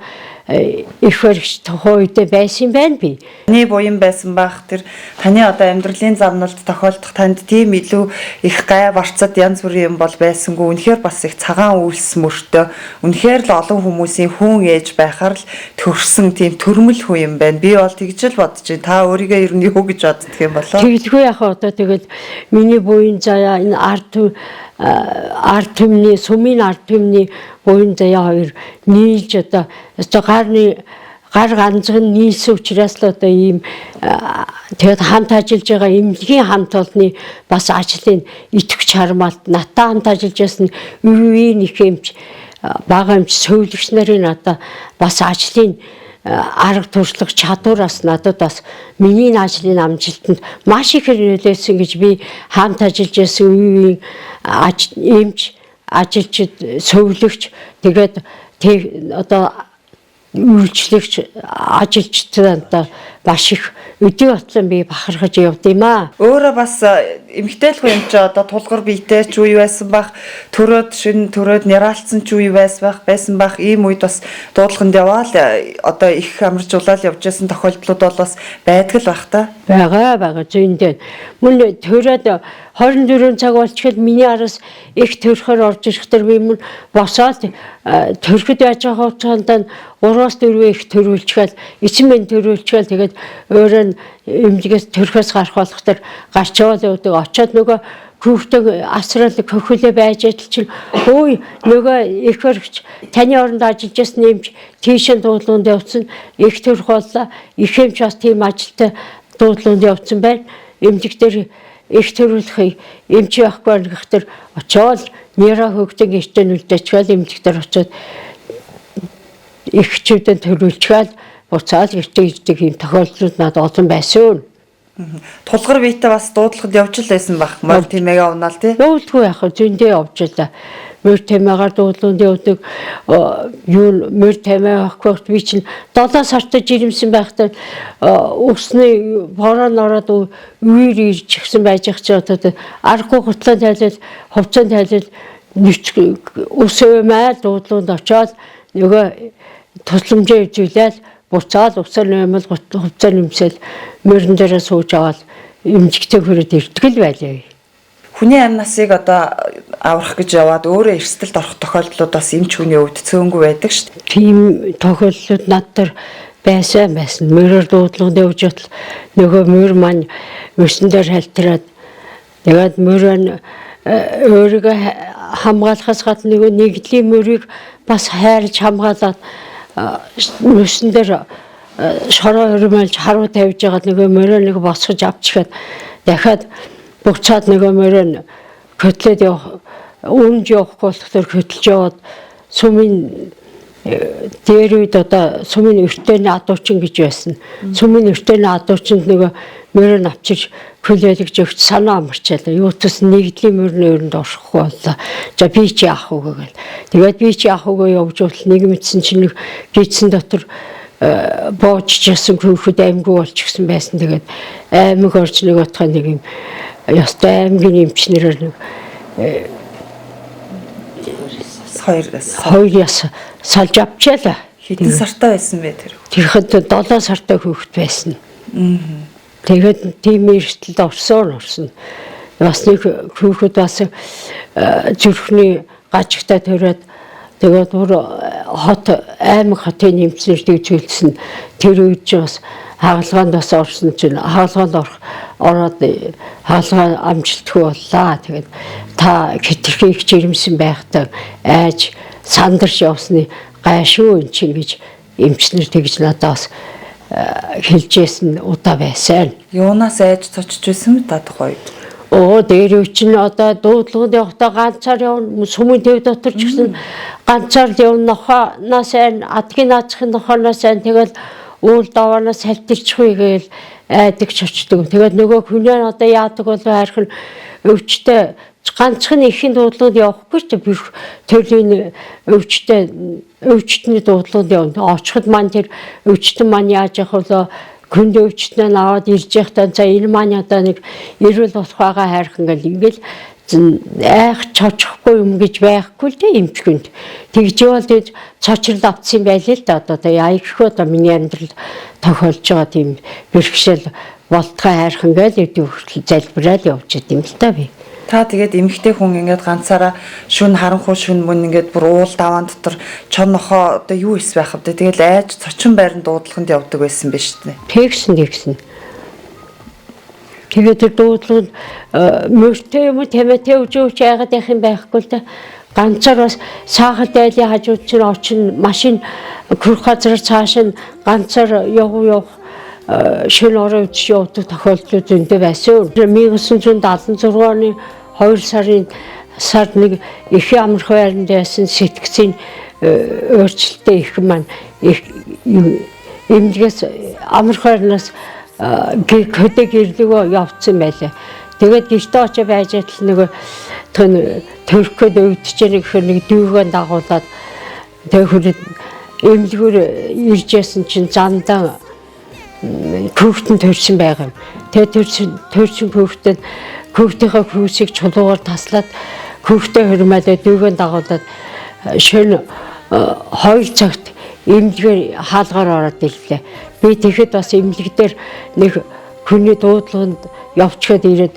их баригч тухайн үедээ байсан байна би. Таны буян байсан бах тэр таны одоо амьдралын замналд тохиолдох танд тийм илүү их гай барцад янз бүрийн юм бол байсангүй. Үнэхээр бас их цагаан үйлс мөртөө үнэхээр л олон хүмүүсийн хүн ээж байхаар л төрсөн тийм төрмөл хүн юм байна. Би бол тэгж л бодож байна. Та өөрийгөө ер нь юу гэж боддог юм болоо? Тэгэлгүй яах вэ одоо тэгээд миний буян заяа энэ арт түмний сүмийн арт түмний буян заяа хоёр нийлж одоо гар ганцхан нийлсэн учраас л одоо ийм тэгээд хамт ажиллаж байгаа эмнэлгийн хамт олонны бас ажлын итгэж хармаалт натаа хамт ажиллаж байсан үеийн их эмч бага эмч сөүлэгч нарын одоо бас ажлын арга туршлага чадвараас надад бас миний ажлын амжилтанд маш их нөлөөлсөн гэж би хамт ажиллаж байсан үеийн эмч ажилчид сөүлэгч тэгээд одоо үйлчлэгч ажилчдад маш их өдөө батлан би бахархаж явд юм аа. Өөрөө бас эмгтээлгүй юм чи одоо тулгар биетэй ч үе байсан бах, төрөөд шин төрөөд няраалцсан ч үе байсан бах. Ийм үед бас дуудлаганд яваал одоо их амаржуулаад явж байсан тохиолдлууд бол бас байдаг л бах та. Бага зүйндээ. Мөн төрөөд 24 цаг болчиход миний араас их төрхөөр орж ирэхдээ би мөн босоод төрөхөд яаж байгаа хугацаанд 3-4 их төрүүлчихэл эцэн мэн төрүүлчихэл тэгээд өөрөө эмнэлгээс төрхөөс гарах болохоор гарч яваад явдаг. Очоод нөгөө хүүхдээ асрал хөхөлөө байж адил чинь өөй нөгөө их баригч таны оронд ажиллаж байсан эмч тийшээ дуудлуунд явцсан их төрх боллоо. Их эмч бас тийм ажилтай дуудлуунд явцсан байна. Эмнэлэгтэр их төрүүлэх эмч явахгүй гэхээр очоод нэраа хөгтөг эртэн үлдээчихэл эмнэлэгтэр очоод ихчүүдэд төрүүлчихэл буцаад ирдэг юм тохиолдлууд надад олон байсан. Тулгар биетэй бас дуудлагад явж л байсан бах. Мөр тэмээгээ унаал тий. Явуулгүй яах вэ? Зөндөө явж байлаа. Мөр тэмээгээр дуудлуунд явдаг. Юу мөр тэмээ авахгүй би чинь 7 сартаа жирэмсэн байхдаа өсний бороо нороод үер ирж гисэн байж байгаа ч одоо аргагүй гутлаа тайлал хувцас тайлал өсөөмэй дуудлуунд очоод нөгөө тусламжаа үзүүлээд буцаад усаар нэмэл хувцас нэмсэл мөрөн дээрээ сууж аваад эмчигтэй хүрээд ирдэг л байлаа. Хүний амь насыг одоо аврах гэж яваад өөрөө эрсдэлд орох тохиолдлууд бас эмч хүний хувьд цөөнгүй байдаг шүү дээ. Тийм тохиолдлууд над дээр байсан. Мөрөөр дуудлаганд явж батал нөгөө мөр маань өсөн дээр хальтраад тэгээд мөрөө өөрийгөө хамгаалахаас гадна нөгөө нэгдлийн мөрийг бас хайрлж хамгаалаад өсөн дээр шороо өрмөлж харуу тавьж байгаа нөгөө мөрөө нэг босгож авчихад дахиад буцаад нөгөө мөрөө хөтлөөд явах үүнд явахгүй болохоор хөдөлж яваад сүмийн дээр үед одоо сүмийн өртөөний адуучин гэж байсан. Сүмийн өртөөний адуучинд нөгөө мөрөө авчиж хүлээлгэж өгч санаа амарчаалаа. Юу тус нэгдлийн мөрний өрөнд оршихгүй боллоо. За би ч яах вэ гэвэл. Тэгээд би ч яах вэ явж бол нэг мэдсэн чинь нэг гидсэн дотор боожчихсан хүүхэд аймгүй болчихсон байсан. Тэгээд аймаг орж нэг утгаа нэг юм ёстой аймгийн эмчнэрээр нэг хоёр яс салж авчаалаа. Хэдэн сартай байсан бэ тэр? Тэрхэд 7 сартай хүүхэд байсан. Тэгээд тийм эрсдэлд орсон. Бас нэг хүүхэд бас зүрхний гажигтай төрөөд тэгээд бүр аймаг хотын нэмцнэрийг зүйлсэн. Тэр үед ч бас хаалгаанд бас орсон чинь хаалгаанд ороод хаалгаа амжилтгүй боллаа. Тэгээд та хитрхийг жирэмсэн байхдаа айж сандарч явсны гайшгүй эн чинь гэж эмчнэр тэгж надаас хэлжсэн удаа байсан. Юунаас айж цочж байсан бэ та тухайд? Дээр үчин одоо дуудлаганд явахдаа ганцаар явна, сүмийн төв дотор ч гэсэн ганцаар л явна, нохоноос сайн, адгийн наацхийн нохоноос сайн тэгэл уул даваанаас салтирчихгүй гээл айдаг чочдөг. Тэгээд нөгөө хүнээ одоо яадаг болов хайрхан өвчтэй ганцхан ихийн дуудлаганд явахгүй ч би төрлийн өвчтний дуудлаганд явна. Очиход маань тэр өвчтөн маань яаж явах вэ? Күнд өвчтнээ аваад ирж байхдаа за энэ маань одоо нэг ирүүл болох байгаа хайрхан гэл ингээл айх чочихгүй юм гэж байхгүй л дээ эмчгүнд. Тэгж явал тэгж цочрол авцсан байлээ л да одоо яайггүй одоо миний амьдрал тохиолж байгаа тийм бэрхшээл болтгой хайрхан гэл өдөө залбираад явж идэм л та би. Та тэгээд эмэгтэй хүн ингээд ганцаараа шүн харанхуй шүн мөн ингээд бүр уул даваан дотор чон нохоо одоо юу ис байх вэ? Тэгэл айж цочин байранд дуудлаганд явдаг байсан биз дээ. Тэгсэн. Тэгээд тэр дуудлаганд мөртөө юм тэмээтэй өжөөч яагаад явах юм байхгүй л да. Ганцаар бас саахан дайлын хажууд чинь очин машин хөрх газар цааш нь ганцаар явах шин орон үдшийн явдаг тохиолдлууд зөндөө байсан. 1976 оны 2 сард нэг их амарх байранд байсан сэтгцийн өөрчлөлттэй их маань эмнэлгээс амарх байрнаас хөдөг ирлэгөө явцсан байлаа. Тэгээд гэртээ очиж байж атал нөгөө төрхөд өвдөж нэг дүүгэн дагуулад тэгээд эмнэлгүүр ирж ясан чинь зандаа хүүхдэн төрсөн байгаа юм. Тэгээд төрсөн хүүхдэд хүүхдийнхээ хүүсийг чулуугаар таслаад хүүхдээ хөрмөлөө дүүгэн дагуулад шөнө 2 цагт эмнэлгээр хаалгаар ороод ирлээ. Би тэгэхэд бас эмнэлэг дээр нэг хүний дуудлаганд явчихад ирээд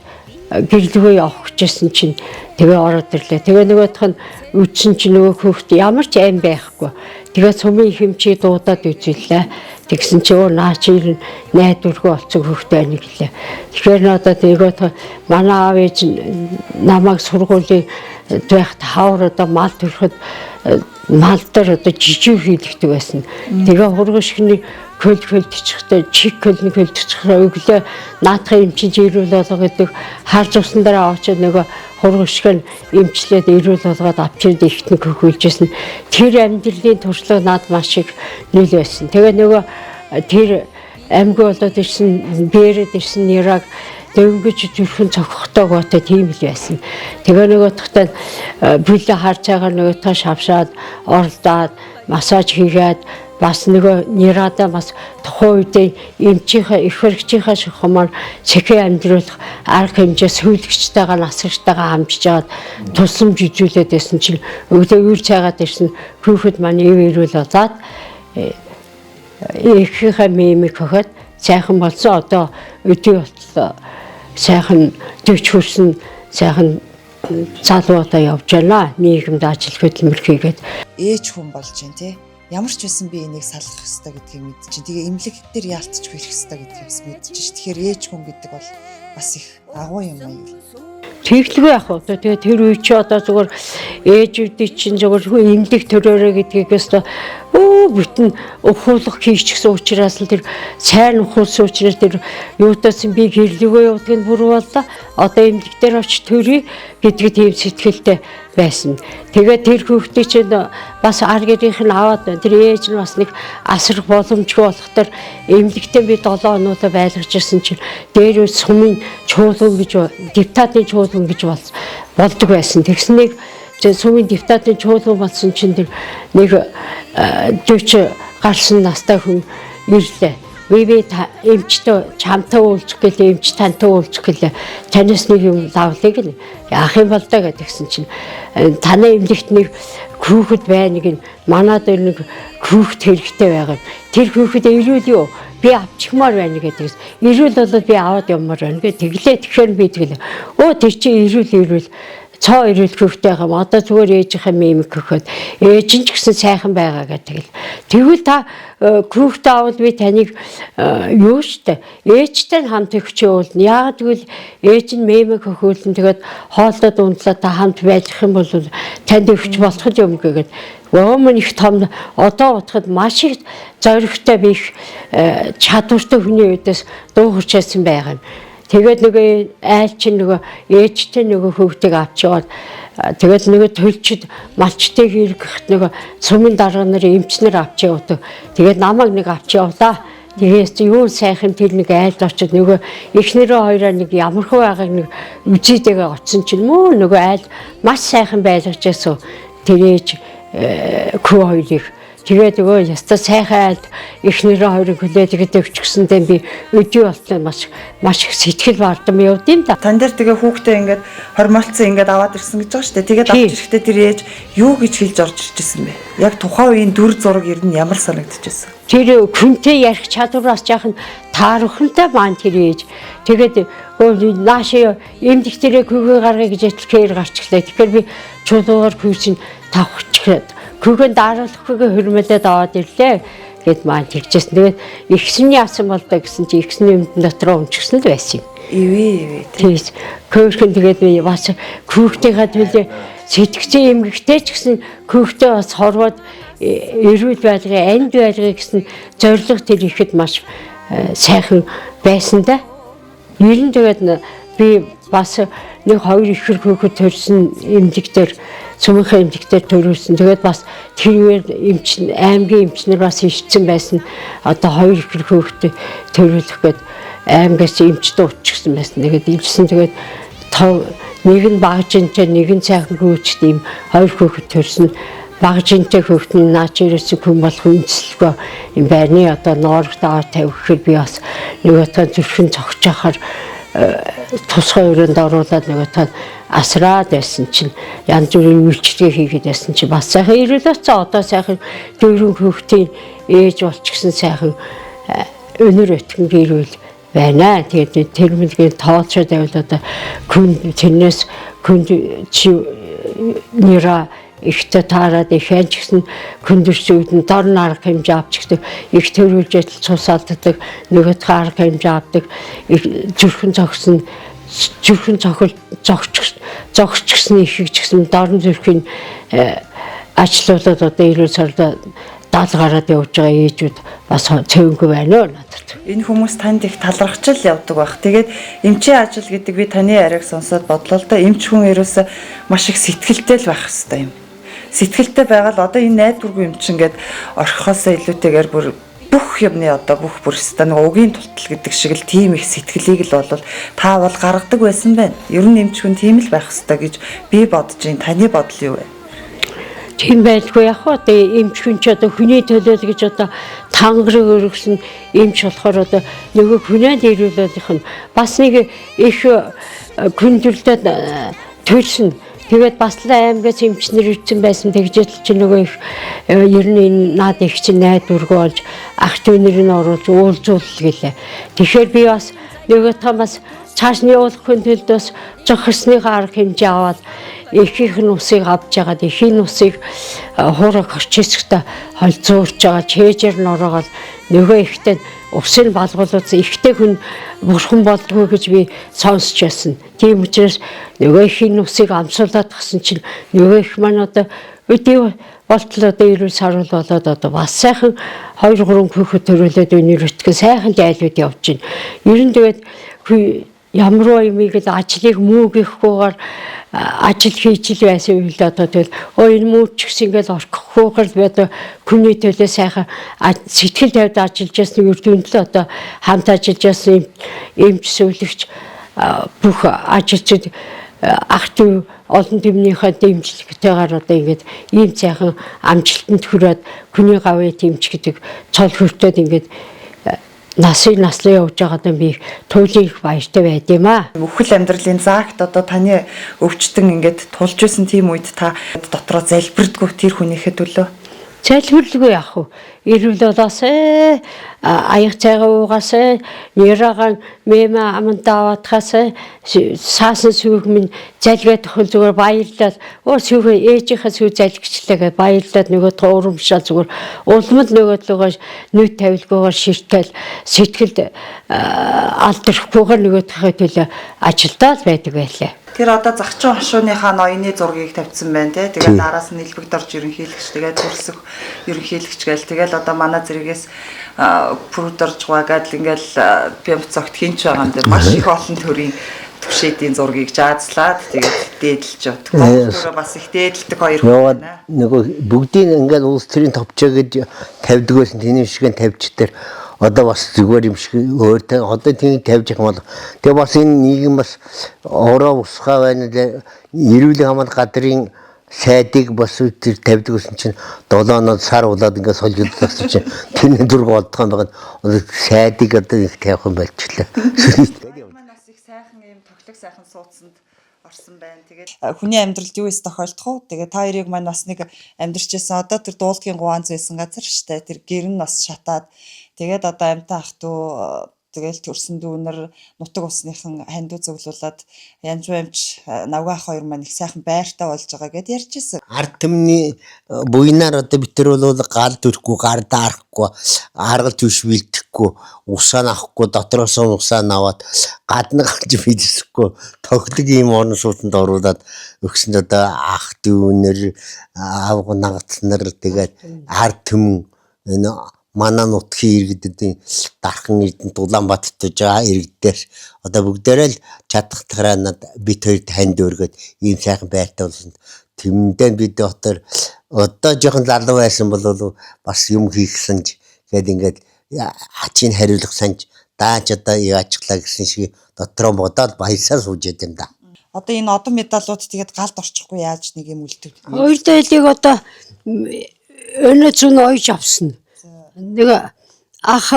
гэрлэгөө явах гэжсэн чинь тэгээ ороод ирлээ. Тэгээ нөгөөх нь үдсэн чинь нөгөө хүүхд ямар ч аим байхгүй. Тэгээ сумын хэмчээ дуудаад үзүүллээ. Тэгсэн чи наа чи найдваргүй олцсон хүүхдээ байна гэлээ. Тэгэхээр надад нөгөө манай аав ээж намайг сургуулийн байхад хавар одоо мал төрөхөд мал дээр одоо жижиг хийлэгдэг байсан. Тэгээ хургашгны хөлдчихтэй чиг хөлний хөлдчихрээ өглөө наадахын эмчиж ирүүл болго гэдэг харж усан дараа очоод нөгөө хургашг нь эмчлээд ирүүл болгоод авчирд ихтэн хөхүүлжсэн. Тэр амьдралын туршлага над маш их нийл байсан. Тэгээ нөгөө тэр амьгүй болоод ирсэн бэрээд ирсэн нэраг дөнгөж зүрхэн цогхтой готой тийм л байсан. Тэгээ нөгөө тахтаа бүлэ харж байгаа нөгөө та шавшаад оролдоод массаж хийгээд бас нөгөө нэрада бас тухайн үедээ эмчийнхээ их хэрэгчийнхээ шахмаар цэхээ амьдруулах арга хэмжээ сүйтгэжтэйгээ насгчтайгаа хамжиж аваад тусламж үзүүлээд байсан чинь өглөө үр цайгаад ирсэн хүүхэд маань ирүүл болоод ихийнхээ мимик хөхөд сайхан болсон одоо өдөө болтлоо сайхан төвч хөрсөн сайхан залуудаа явж байна нийгэмд ажил хөдөлмөр хийгээд ээж хүн болж байна тий. Ямар ч байсан би энийг салах ёстой гэдгийг мэдчихээн. Тэгээ эмнэлэг дээр яалтч хүрэх ёстой гэдгийг бас мэдчихэж. Тэгэхээр ээж хүн гэдэг бол бас их агуу юм аа. Тэглгүй яах вэ? Тэгээ тэр үе чи одоо зүгээр ээжүүдийн чинь зүгээр эмнэлэг төрөөрэй гэдгийгээс бүтэн ухуулах хийчихсэн учраас л тэр сайн ухуулсан учраас тэр юутаас би гэрлэгөө явуулдаг нь бүр боллоо. Одоо эмнэлэг дээр очиж төрий гэдгийг тийм сэтгэлтэй байсан. Тэгээд тэр хүүхдээ чинь бас ар гэрийнх нь аваад тэр ээж нь бас нэг асрах боломжгүй болохоор эмнэлэгтээ би 7 хоногоо байлгаж ирсэн чинь дээр сумын чуулган гэж депутатын чуулган гэж болдог байсан. Тэгснээр сумын депутатын чуулган болсон чинь тэр нэг 40 гарсан настай хүн ирлээ. Би эмчтэй чамтай уулзах гэлээ, эмч тантай уулзах гэлээ. Танаас нэг юм лавлыг нь яах юм бол даа гэдгсэн чинь танай эмнэлэгт нэг хүүхэд байна гин манад нэг хүүхэд хэрэгтэй байгаа. Тэр хүүхэд ирүүл юу? Би авчихмаар байна гэдэгс. Ирүүл бол би аваад явмаар байна гэ. Тэглээ тэгэхээр би тэглээ. Өө тэр чинь ирүүл цоо ирүүл хүүхдээ гам одоо зүгээр ээжийнхээ мемик өгөхөд ээж нь ч гэсэн сайхан байгаа гэдэг. Тэгвэл та хүүхдээ авал би таныг юу штэ ээжтэй хамт өгч явуулна. Яагаад гэвэл ээж нь мемик өгөөлн тэгээд хоолдод унтлаа та хамт байх юм бол танд өгч болох юм гэгээд Өмнө их том одоо утгад маш их зоригтой би их чадвартай хүний үдээс дуугарч байсан байгаа юм. Тэгээд нөгөө айл чинь нөгөө ээжтэй нөгөө хүүхдийг авч яваад тэгээд нөгөө төлчд малчтайг иргэхт нөгөө сумын дарга нарын эмчнэр авч явдаг. Тэгээд намайг нэг авч явлаа. Тэгээс юу сайхан тэр нэг айлд очиод нөгөө эхнэрээ хоёроо нэг ямархуу байгааг нэг үзийдэгээ очсон чинь мөө нөгөө айл маш сайхан байлгаж байсан. Тэр ээж хүү хоёрыг тэгээд нөгөө яста сайхан айлд эхнэрээ хоёрыг хүлээд тэгээд өвчгсөндөө би өдөө болтой маш их сэтгэл бардам явд юм да. Тан дээр тэгээ хүүхдээ ингээд хормолцсон ингээд аваад ирсэн гэж байгаа шүү дээ. Тэгээд авч ирэхдээ тэр ээж юу гэж хэлж орж ирчихсэн бэ? Яг тухайн үеийн дүр зураг ер нь ямар санагдчихсэн? Тэр хүнтэй ярих чадвараас жаахан таарахантай маань тэр ээж. Тэгээд наашаа эмдэгтэрээ хүүгээ гаргая гэж этлэхээр гарчлаа. Тэгэхээр би чулуугаар хүүчин тавхчихээд хүүгээ дараалахгүйгээ хөрмөлөд аваад ирлээ гэд маань тэгжсэн. Тэгээд ихсний яасан бол та гэсэн чи ихсний өмдөн дотроо өмчгсөн л байсан юм. Ивэ. Тэгээс көөхөн тэгээд би бас хүүхдийнхээ төлөө сэтгцэн эмгэгтэй ч гэсэн хүүхдээ бас хорвоод эрүүл байлгыг, анд байлгыг гэсэн зорилго тэр ихэд маш сайхан байсан да. Ер нь тэгээд би бас нэг 2 ихэр хүүхэд төрсөн эмнэлэгтэр цөмхөн эмнэлэгтэр төрүүлсэн. Тэгээд бас тэр аймгийн эмчнэр бас ишцэн байсан. Одоо 2 ихэр хүүхэд төрүүлэх гээд аймгаас эмчтэй уучсан байсан. Тэгээд илсэн тэгээд нэг нь багжинтэй, нэг нь сайхан хүүхэд ийм 2 хүүхэд төрсөн. Багжинтэй хүүхдний наач ирсэн хүн болох үндэслэхгүй юм байна. Одоо ноорогт аваад тавих гэхээр би бас нөгөө та зүрхэн цогцохоор тусгай өрөөнд оруулаад нөгөө та асраад байсан чинь янз бүрийн үйлчлэгээ хийгээд байсан чинь бас сайхан ирүүлээсээ одоо сайхан дөрвөн хүүхдийн ээж болчихсон сайхан өнөр өтгөн гэрүүл байна. Тэгээд тэр мэлгийн тоолцоод байвал одоо хүн тэрнээс хүн чи нира ихтэй таарад ихэнч гэсэн хүндэрсэн үед нь дор арга хэмжээ авчихдаг, их төрүүлж ажил цусаалддаг, нөгөөдхөө арга хэмжээ авдаг, зүрхэн зогсон, зүрхэн зогсчихсан их гэсэн дорн зүрхийн ажлуулаад одоо ирүүл сарда дал гараад явж байгаа ээжүүд бас цөөнгүй байна надад. Энэ хүмүүс танд их талархчл явдаг байх. Тэгээд эмчийн ажил гэдэг би таны яриаг сонсоод бодлоо л да. Эмч хүн ерөөсөө маш их сэтгэлтэй л байх хэрэгтэй юм. Сэтгэлтэй байгаад одоо энэ найдваргүй юм чинь ингээд орхихоосоо илүүтэйгээр бүр бүх юмны одоо бүх бүрстэ нэг угийн тултал гэдэг шиг л тийм их сэтгэлийг л бол та бол гаргадаг байсан байна. Ер нь эмч хүн тийм л байх хэрэгтэй гэж би бодож байна. Таны бодол юу вэ? Тийм байлгүй яг хоо одоо эмч хүн ч одоо хүний төлөө гэж одоо тангараг өргөсөн эмч болохоор одоо нөгөө хүнээд ирүүлэх нь бас нэг их хүндрэлтэй төрсөн. Тэгээд бас л аймгаас эмчнэр ирсэн байсан тэгжэл чи нөгөө их ер нь энэ наад их чинь найдваргүй болж ах дүүнэр нь оруулж уулзуул гэлээ. Тэгэхээр би бас нөгөө тамаас цаашны явуулахын тулд бас зохисныхаа арга хэмжээ аваад ихийнх нь усыг авч яагаад ихийн усыг хуураг орчисгта холцуурч байгаа чэжэр нь ороогоод нөгөө ихтэй усын балгуулсан ихтэй хүн бурхан болдгоо гэж би сонсч байсан. Тийм учраас нөгөө ихийн усыг амсуулаад гсэн чинь нөгөө их маань одоо өдөө болтол одоо 90 сар болоод одоо бас сайхан 2 3 хүүхэд төрүүлээд өнөр өтгөн сайхан зайлууд явж байна. Ер нь тэгээд ямар юмыг л ажлыг муугийнхгүйгээр ажил хийж л байсан үйл одоо тэгэл энэ мууч гэсэн ингээл орхихгүйгээр л одоо хүний төлөө сайхан сэтгэл тавьд ажиллаж байсан үрдүнд л одоо хамт ажиллаж байсан эмч сүүлэгч бүх ажилчид ах トゥ олон төвнийхээ дэмжлэгтэйгээр одоо ингээд ийм сайхан амжилтанд хүрээд хүний гавьяа тэмч гэдэг цол хөртөд ингээд наслан явж байгаадаа би туйлын их баяртай байд юм аа. Өвхөл амьдралын заагт одоо таны өвчтөн ингээд тулж исэн тийм үед та дотроо залбирдгүү тэр хүнийхээ төлөө Залбирлгүй яах вэ? Ирүүл болоос аяг цайгаа уугаас нэраагаан мема амантааватхаас саасан сүг минь залгаад хөл зүгээр баярлаад сүг ээжийнхээ сүг залгичлаагээ баярлаад нөгөө туурамшаа зүгээр улмал нөгөөдлөгөө нүд тавилгуугаар ширтэл сэтгэлд алдрахгүйгээр нөгөөдхөө төлөө ажилдаа л байдаг байлаа. Тэр одоо загчин хошууныхаа ноёны зургийг тавьсан байна те. Тэгээд араас нь Илбэгдорж ерөнхийлөгч, тэгээд төрсөх ерөнхийлөгч гээл тэгэл одоо манай зэрэгээс Пүрдорж гаагаад ингээл Пямцогт хинч байгаа юм дээр маш их олон төрлийн төвшөөдийн зургийг заазлаад тэгээд дээдлж явдаг. Өөрөө бас их дээдлдэг хоёр хүн байна. Нөгөө бүгдийг ингээд улс төрийн товчоо гэж тавьдаг байсан тэний шигэн тавьч дээр одоо бас зүгээр юм шиг өөртөө одоо тийм тавьж их бол тэгээ бас энэ нийгэм бас ороо усгаа байна лээ эрүүлийн хамгаалалт газрын сайдыг бас тэр тавьдаг гэсэн чинь 7 оноо сар болоод ингээд солиод тасч чинь тэрний зураг олдох юм байна сайдыг одоо их тавих юм болчихлоо. Манай бас их сайхан юм тоглог сайхан суудсанд орсон байна. Тэгээд хүний амьдралд юу ის тохиолдох вэ? Тэгээд та хоёрыг маань бас нэг амьдарч байсан одоо тэр дуулдгийн гуанз байсан газар штэ тэр гэр нь бас шатаад тэгээд одоо амтаа ах トゥ тэгэл төрсөн дүүнэр нутаг усныхан хандуу зөвлүүлээд янж баймч навгаах хоёр маань их сайхан байртай болж байгаа гэд ярьжсэн. Ард түмний буйнаар одоо битэр бол гал төрөхгүй гар даарахгүй аргал түвш бэлдэхгүй усаа авахгүй дотроос нь усаа аваад гадна гарч бэлдэхгүй тоглог ийм орон сууцнд оруулаад өгсөнд одоо ах дүүнэр аав нагацнар тэгээд ард түмэн энэ манай нутгийн иргэдийн дархан эрдэнэ Улаанбаатарт байгаа иргэдээр одоо бүгдээрээ л чадхтараа над бит хоёр танд өргөд ийм сайхан байртай болсон. Тэмдэн бид дотор одоо жоохон залуу байсан бол бас юм хийхсэн ч гээд ингээд ачийн хариулах санж дааж одоо яачлаа гэсэн шиг дотроо бодоод баясаар сууж яд юм да. Одоо энэ одон медалууд тэгээд галд орчихгүй яаж нэг юм үлдв. Хоёр дээлийг одоо өнөө зүүн ойж авсан. Нэг ах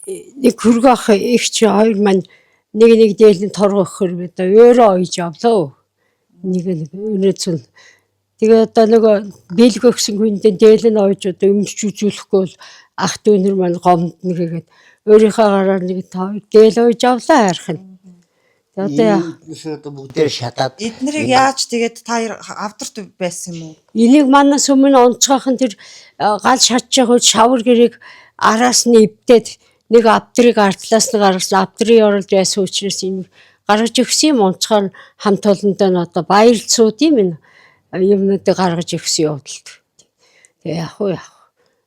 нэг хөргөө ах ихч хоёр маань нэг дээлэн торгох хөрмөд өөрөө ойж авлаа. Нэг өнөө зүүн. Тэгээ одоо нөгөө бэлг өгсөн хүндээ дээлэн ойж одоо өмч үзүүлэхгүй бол ах дүүнэр маань гомд нэгээд өөрийнхөө гараар нэг дээл ойж авлаа харах нь. Одоо бүгдээр шатаад эднэрийг яаж тэгээд та авдарт байсан юм уу? Энийг манаас өмнө онцгойхон тэр гал шатж байгаа шавар гэрээг араас нь эвдээд нэг авдрыг ардлаас нь гаргасан авдрын оролд байсан учраас энэ гаргаж өгсөн юм онцгой хамт олондоо нь одоо баярлцууд юм юмнуудыг гаргаж өгсөн явдалт. Тэгээ яг уу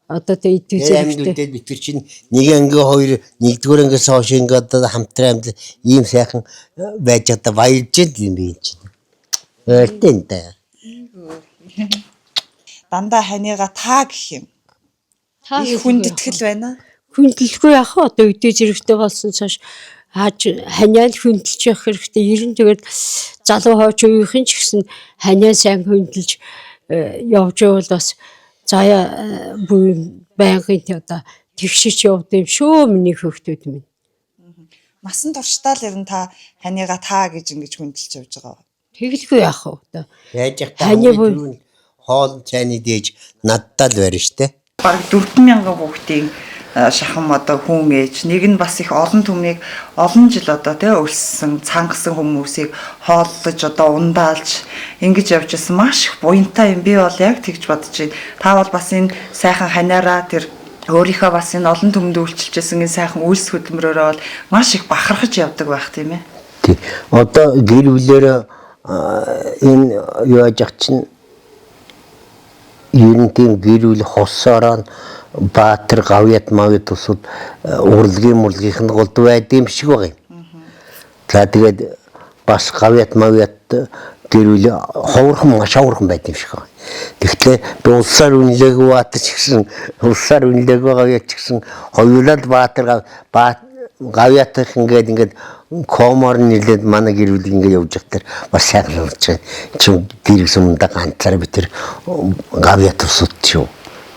одоо тэгээд идэвхтэй бид нар чинь нэг анги хоёр нэгдүгээр ангиас хойш ингээд одоо хамтран амьд ийм сайхан байж одоо баярлж юм би чинь. Өртөнтэй. Дандаа ханига таа гэх юм. Та хүндэтгэл байна. Хүндэлгүй яах вэ? Одоо үдээ зэрэгтэй болсон цааш ханиа л хүндэлж явах хэрэгтэй. Ер нь тэгээд залуу хойч үеийнхэн ч гэсэн ханиа сайн хүндэлж явж байвал бас заяа буй байнгын одоо тэгшиж явд юм шүү миний хөвгтүүд минь. Насан туршдаа л ер нь та ханига таа гэж ингэж хүндэлж явж байгаа. Тэгэлгүй яах вэ? Одоо яаж яхаа хоол цайны дээж надтай л барь штэ. Бараг 4000 хүүхдийн шахам одоо хүн ээж нэг нь бас их олон түмнийг олон жил одоо тий өлссөн цангасан хүмүүсийг хооллож одоо ундаалж ингэж явж ирсэн маш их буянтай юм би бол яг тэгж бодож байна. Та бол бас энэ сайхан ханиараа тэр өөрийнхөө бас энэ олон түмэнд үйлчилжсэн энэ сайхан үйлс хөдөлмөрөөрөө бол маш их бахархаж явдаг байх тийм ээ. Тий. Одоо гэр бүлээр энэ юу яаж чинь ер нь тийм гэрүүл хосороо Баатар гавьяат мавьяат усуд урлагийнх нь голд байд юм шиг байгаа юм. За тэгээд бас гавьяат мавьяат гэрүүл ховорхон маш ховорхон байд юм шиг байна. Тэгэхдээ би улсаар үнэлээгүй Баатар ч гэсэн улсаар үнэлээгүй гавьяат ч гэсэн хоёулаа Баатар гавьяатах ингээд комор нэлээд манай гэр бүл ингээд явж байгаа тэр бас сайхан болж байна. Чи гэр сүмдэ ганцаар би тэр гавьяат усуд шүү.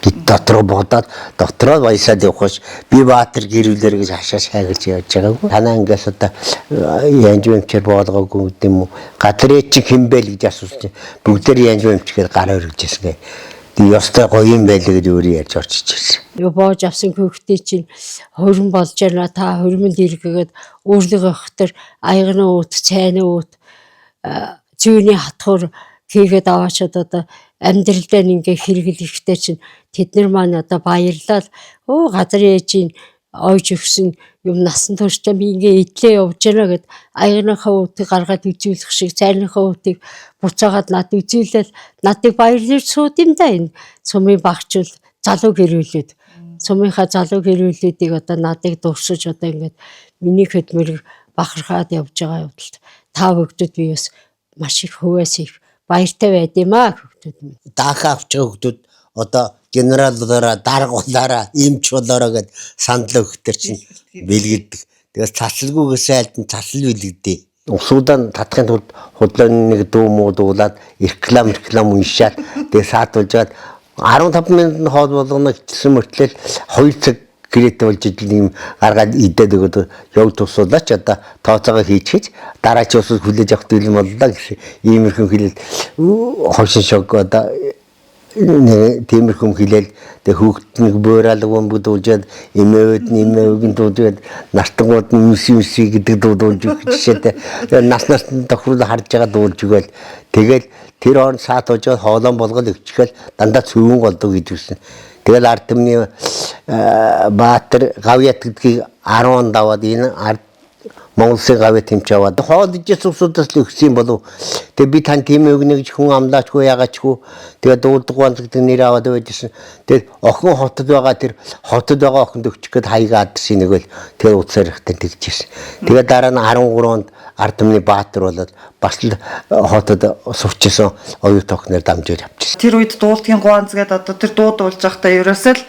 Гит дотроо бодоод дотроо баясаад явахш би Баатар гэр бүлээр гэж хашаа шаагирч явж байгаагүй. Танаа ингээс одоо янж өмчээр боолгоогүй гэдэг юм уу? Гадрээ чи хинбэл гэж асууж бүгдээр янж өмчгээр гар өргөжсэн гэ. Тэгээ ёстой гоё юм байлаа гэж өөрөө ярьж орчиж ирсэн. Юу боож авсан хүүхдээ чинь хорин болж байна та хормонд иргэгээд өөрлөгөө хотор аягны ут цайны ут зүүнний хатхур хийгээд аваачаад одоо амьдралдаа ингээ хэрэглэхтэй чинь тэд нар маань одоо баярлал газар ээжийн ойж өгсөн юм насан туршдаа би ингээ идлээ явж байна гэд аягныхаа утыг гаргаад үзүүлэх шиг цайныхаа утыг буцаагаад над үзүүлэл надыг баярлаж сууд юм да энэ сумын багчул залуу гэрүүлээд сумынхаа залуу гэрүүлүүдийг одоо надыг дурсаж одоо ингээд миний хөдөлмөрийг бахархаад явж байгаа явдалд та бүгдүүд би бас маш их хөвөөс их баяртай байд юм аа хүүхдүүд минь. Даахаа авч байгаа хүмүүс одоо генералаараа даргуулаараа эмч болоороо гэд санал өгөхтөр чинь бэлгэлдэг. Тэгээс цацалгүйгээс айлдан цацал бэлгэдэй. Усуудан татахын тулд худлааны нэг дүү муу дуулаад реклам уншаад тэгээ саатуулж гад 15 минутын хоол болгоно гэсэн мөртлөө 2 цаг гэрээтэй болж ижил юм гаргаад идээд өгöd явж тусуулаач одоо тооцоогоо хийчихэж дараа чи ус хүлээж авах юм боллоо гэсэн иймэрхэн хэлэл хошин шог одоо тиймэрхэн хэлэл тэг хүүхэд нэг бөөралгөн бүдүүлжээд имээвгийн дуудаад нартангууд нь үси гэдэг дуудуулж жишээтэй нас тохирол харж байгаа дуулж өгөөл тэгэл тэр хооронд саатуулж хоолон болгол өгчихэл дандаа цөвөн голдог гэж үсэн. Тэгэл ард түмний Баатар гавьяат гэдгийг 10 онд аваад энэ ард Монголын гавьяат хэмч аваад хоол ижээс усудаас л өгсөн болов. Тэгээ би тань тийм өгнө гэж хүн амлаачгүй ягаачгүй. Тэгээ дуулдаг банц гэдэг нэр аваад байжсэн. Тэгээд охин хотод байгаа тэр хотод байгаа охинд өгчих гээд хаяга адресыг нэгэл тэгээ утсаар ихтэй тэгжсэн. Тэгээ дараа нь 13 онд ард түмний Баатар болоод бас л хотод сувчсан оюу тохноор дамжуулж авчихсан. Тэр үед дуулдгийн гуанз гэдэг одоо тэр дуулж байхдаа ерөөсөө л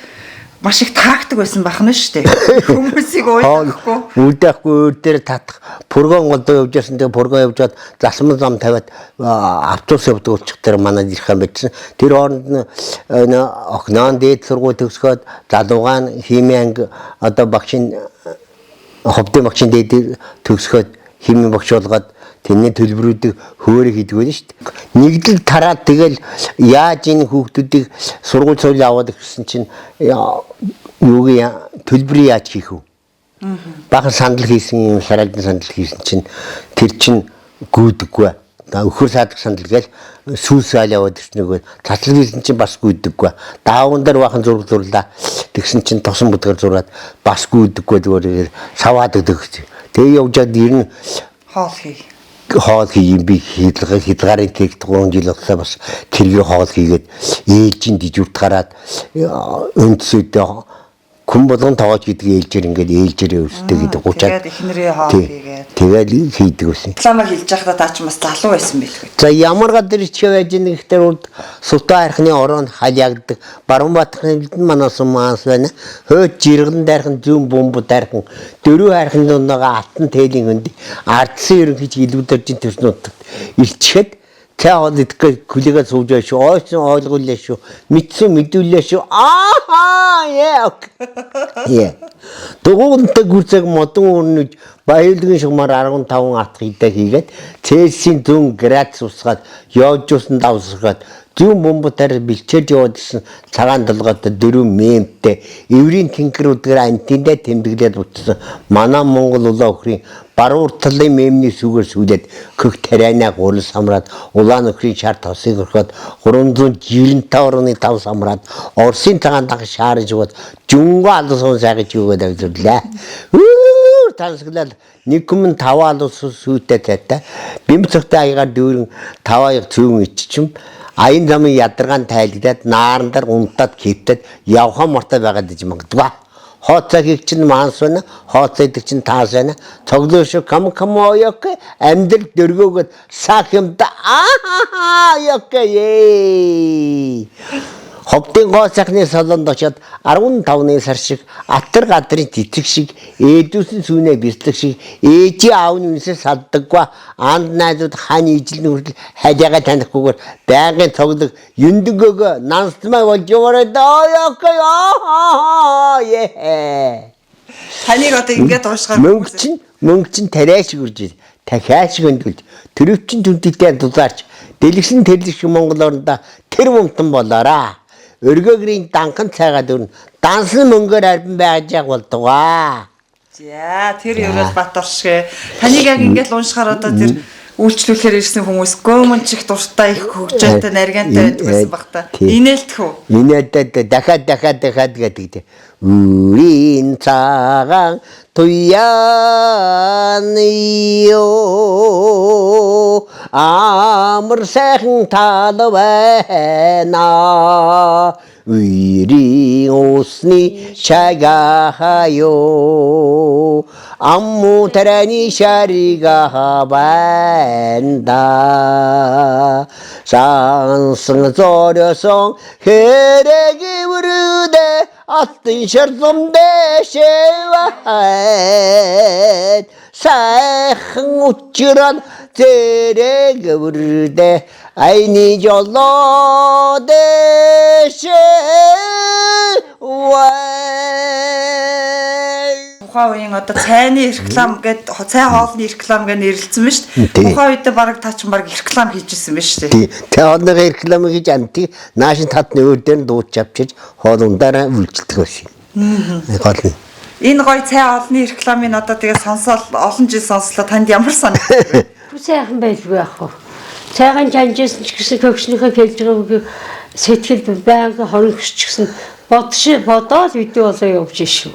маш их тактик байсан байх нь шүү дээ. Хүмүүсийг уйлахгүй. Үдээхгүй өөр дээр татах. Пургон голдоо явж ясан тэгээ пургон явжгаад засмал зам тавиад автобус явдаг болчихдоор манай ирэх юм байсан. Тэр хооронд охнон дээд сургууль төгсгөөд залуугаан химийн анги одоо багшийн ховдын багшийн дээд төгсгөөд химийн багш болгоод тэрний төлбөрүүдийг хөөрэ хийдэг байлаа шүү дээ. Нэгдэл тараад тэгэл яаж энэ хүүхдүүдийг сургууль цуглаа аваад гэсэн чинь юугийн төлбөрийг яаж хийх вэ? Бахан сандал хийсэн юм шаралдан сандал хийсэн чинь тэр чинь гүйдэггүй. Өхөр саадаг сандал гээл сүүсаал яваад ирсэн нөгөө цацал хийсэн чинь бас гүйдэггүй. Дааван дээр бахан зураг зурлаа. Тэгсэн чинь тосон бүдгэр зураад бас гүйдэггүй зүгээр саваад өгдөг. Тэгээ явжаад ирнэ хоол хийм би хидгарын тэгт 3 жил боллоо бас тэргийн хоол хийгээд ээлжийн дижүрт гараад өнцөдөө хүн болгон тоож гэдэг ээлжээр ингээд ээлжээрээ өстэй гэдэг 30-аад эхнэрээ хоол хийгээд тэгээд хийдэг байсан. Рекламаар хэлж байхдаа та ч бас залуу байсан байлгүй. За ямар гадар ичээ байж нэгтэр урд сутаа архны орон халиагдаг баруун батхны бэлдэн манаас маас байна. Хөөж жиргэн дайрхан зүүн бомб дайрхан дөрөв хайрхан дундаа алтан тээлийн хөнд ардсан ерөнхий илүүдэржин төрснүүд илчихэд цаавал идэхгүй хүлээгээ сууж байш шүү. Ойсон ойлгууллаа шүү. Мэдсэн мэдүүллээ шүү. Яа. Дугуунтай гүрцэг модон өрнөж баялагын шугамар 15 атх хидэ хийгээд Цельсийн 100 градус усгаад явжуулсан давсаргаад зүүн бомботоор бэлчээд явуулсан цагаан толгойтой 4 мемтэй эврийн тэнхрүүдээр антиндэ тэмдэглээд утсан манай Монгол улаан өхрийн баруур талын мемний сүгээр сүлээд хөх тарианаа гурал самраад улаан өхрийн шар тосыг өрхөд 395.5 самраад Оросын цагаан дах шаарж өгөөд жүнгөө алсын сайгаж өгөөд авчихлаа. Тансглал 1.5 алс сүйтэй цайтай бимцэгтэй аягаар дүүрэн 5 аяг цөөн иччим аян замын ядаргаан тайлгдаад наарандар унтаад хөвтөд явхаа мортой байгаад гэж магадгүй. Хооцогийг чинь маанс байна, хооцойдаг чинь таас байна. Цоглоошо кам оёк амьдрал дөргөөгд сах юмда ёкээ. Ховдын гоо сайхны салонд очиод 15-ны сар шиг атар гадрын цэцэг шиг ээдүүсэн сүүнээ бэлтлэг шиг ээжи аавны үнсээ салдаггүй анд найзууд хааны ижил нүрдэл хайжаага танихгүйгээр байнгын цоглог юндгөөгөө нансмай болж яваарай даа яа. Таныг одоо ингээд уушгаар мөнгө чинь тариа шиг үрж дахиад шиг өндгөлж төрөвчин түнтэйтэй дулаарч дэлгэсэн тэрлэг Монгол орнда тэр мумтан болоораа. Өргөөгрийн данхан цайгаа дөрн дансан мөнгөөр арбан байж яг болдгоо. За тэр Ерөөл Баатар шиг таныг яг ингээд уншихаар одоо тэр үйлчлүүлэхээр ирсэн хүмүүс гомон чих дуртай их хөгжөөтэй нарийнтай байдаг байсан баг та. Инээлтэх үү? Инээлтэд дахиад гэдэг. Үрийн цагаан туяаниё амар сайхан тал байна. Үрийн усны шагахаё амму тараний шарига байна. Сансан зорёсон хэрэги үрдэ алтын шарламдэ шэвэт сайхан учрал зэрэг үрдэ айни жолоо дэшэвэт. Тухайн үеийн одоо цайны реклам гэдэг цай хоолны реклам гэж нэрлэлсэн ба шүү дээ. Тухайн үед баг та ч баг реклам хийжсэн ба шүү дээ. Цай хоолны реклам гэж амтыг наашин татны өөр дээр дууч авчиж хоолундаараа үйлчлдэг байсан. Гол. Энэ гоё цай хоолны рекламыг одоо тэгээ сонсоод олон жил сонслоо танд ямар санагдав вэ? Сайхан байлгүй яах вэ? Цайхан жанжсэн ч гэсэн хөгшнийхээ хэлж байгааг сэтгэл байнга хонгорч гэсэн бодоод видео болоо явж шүү.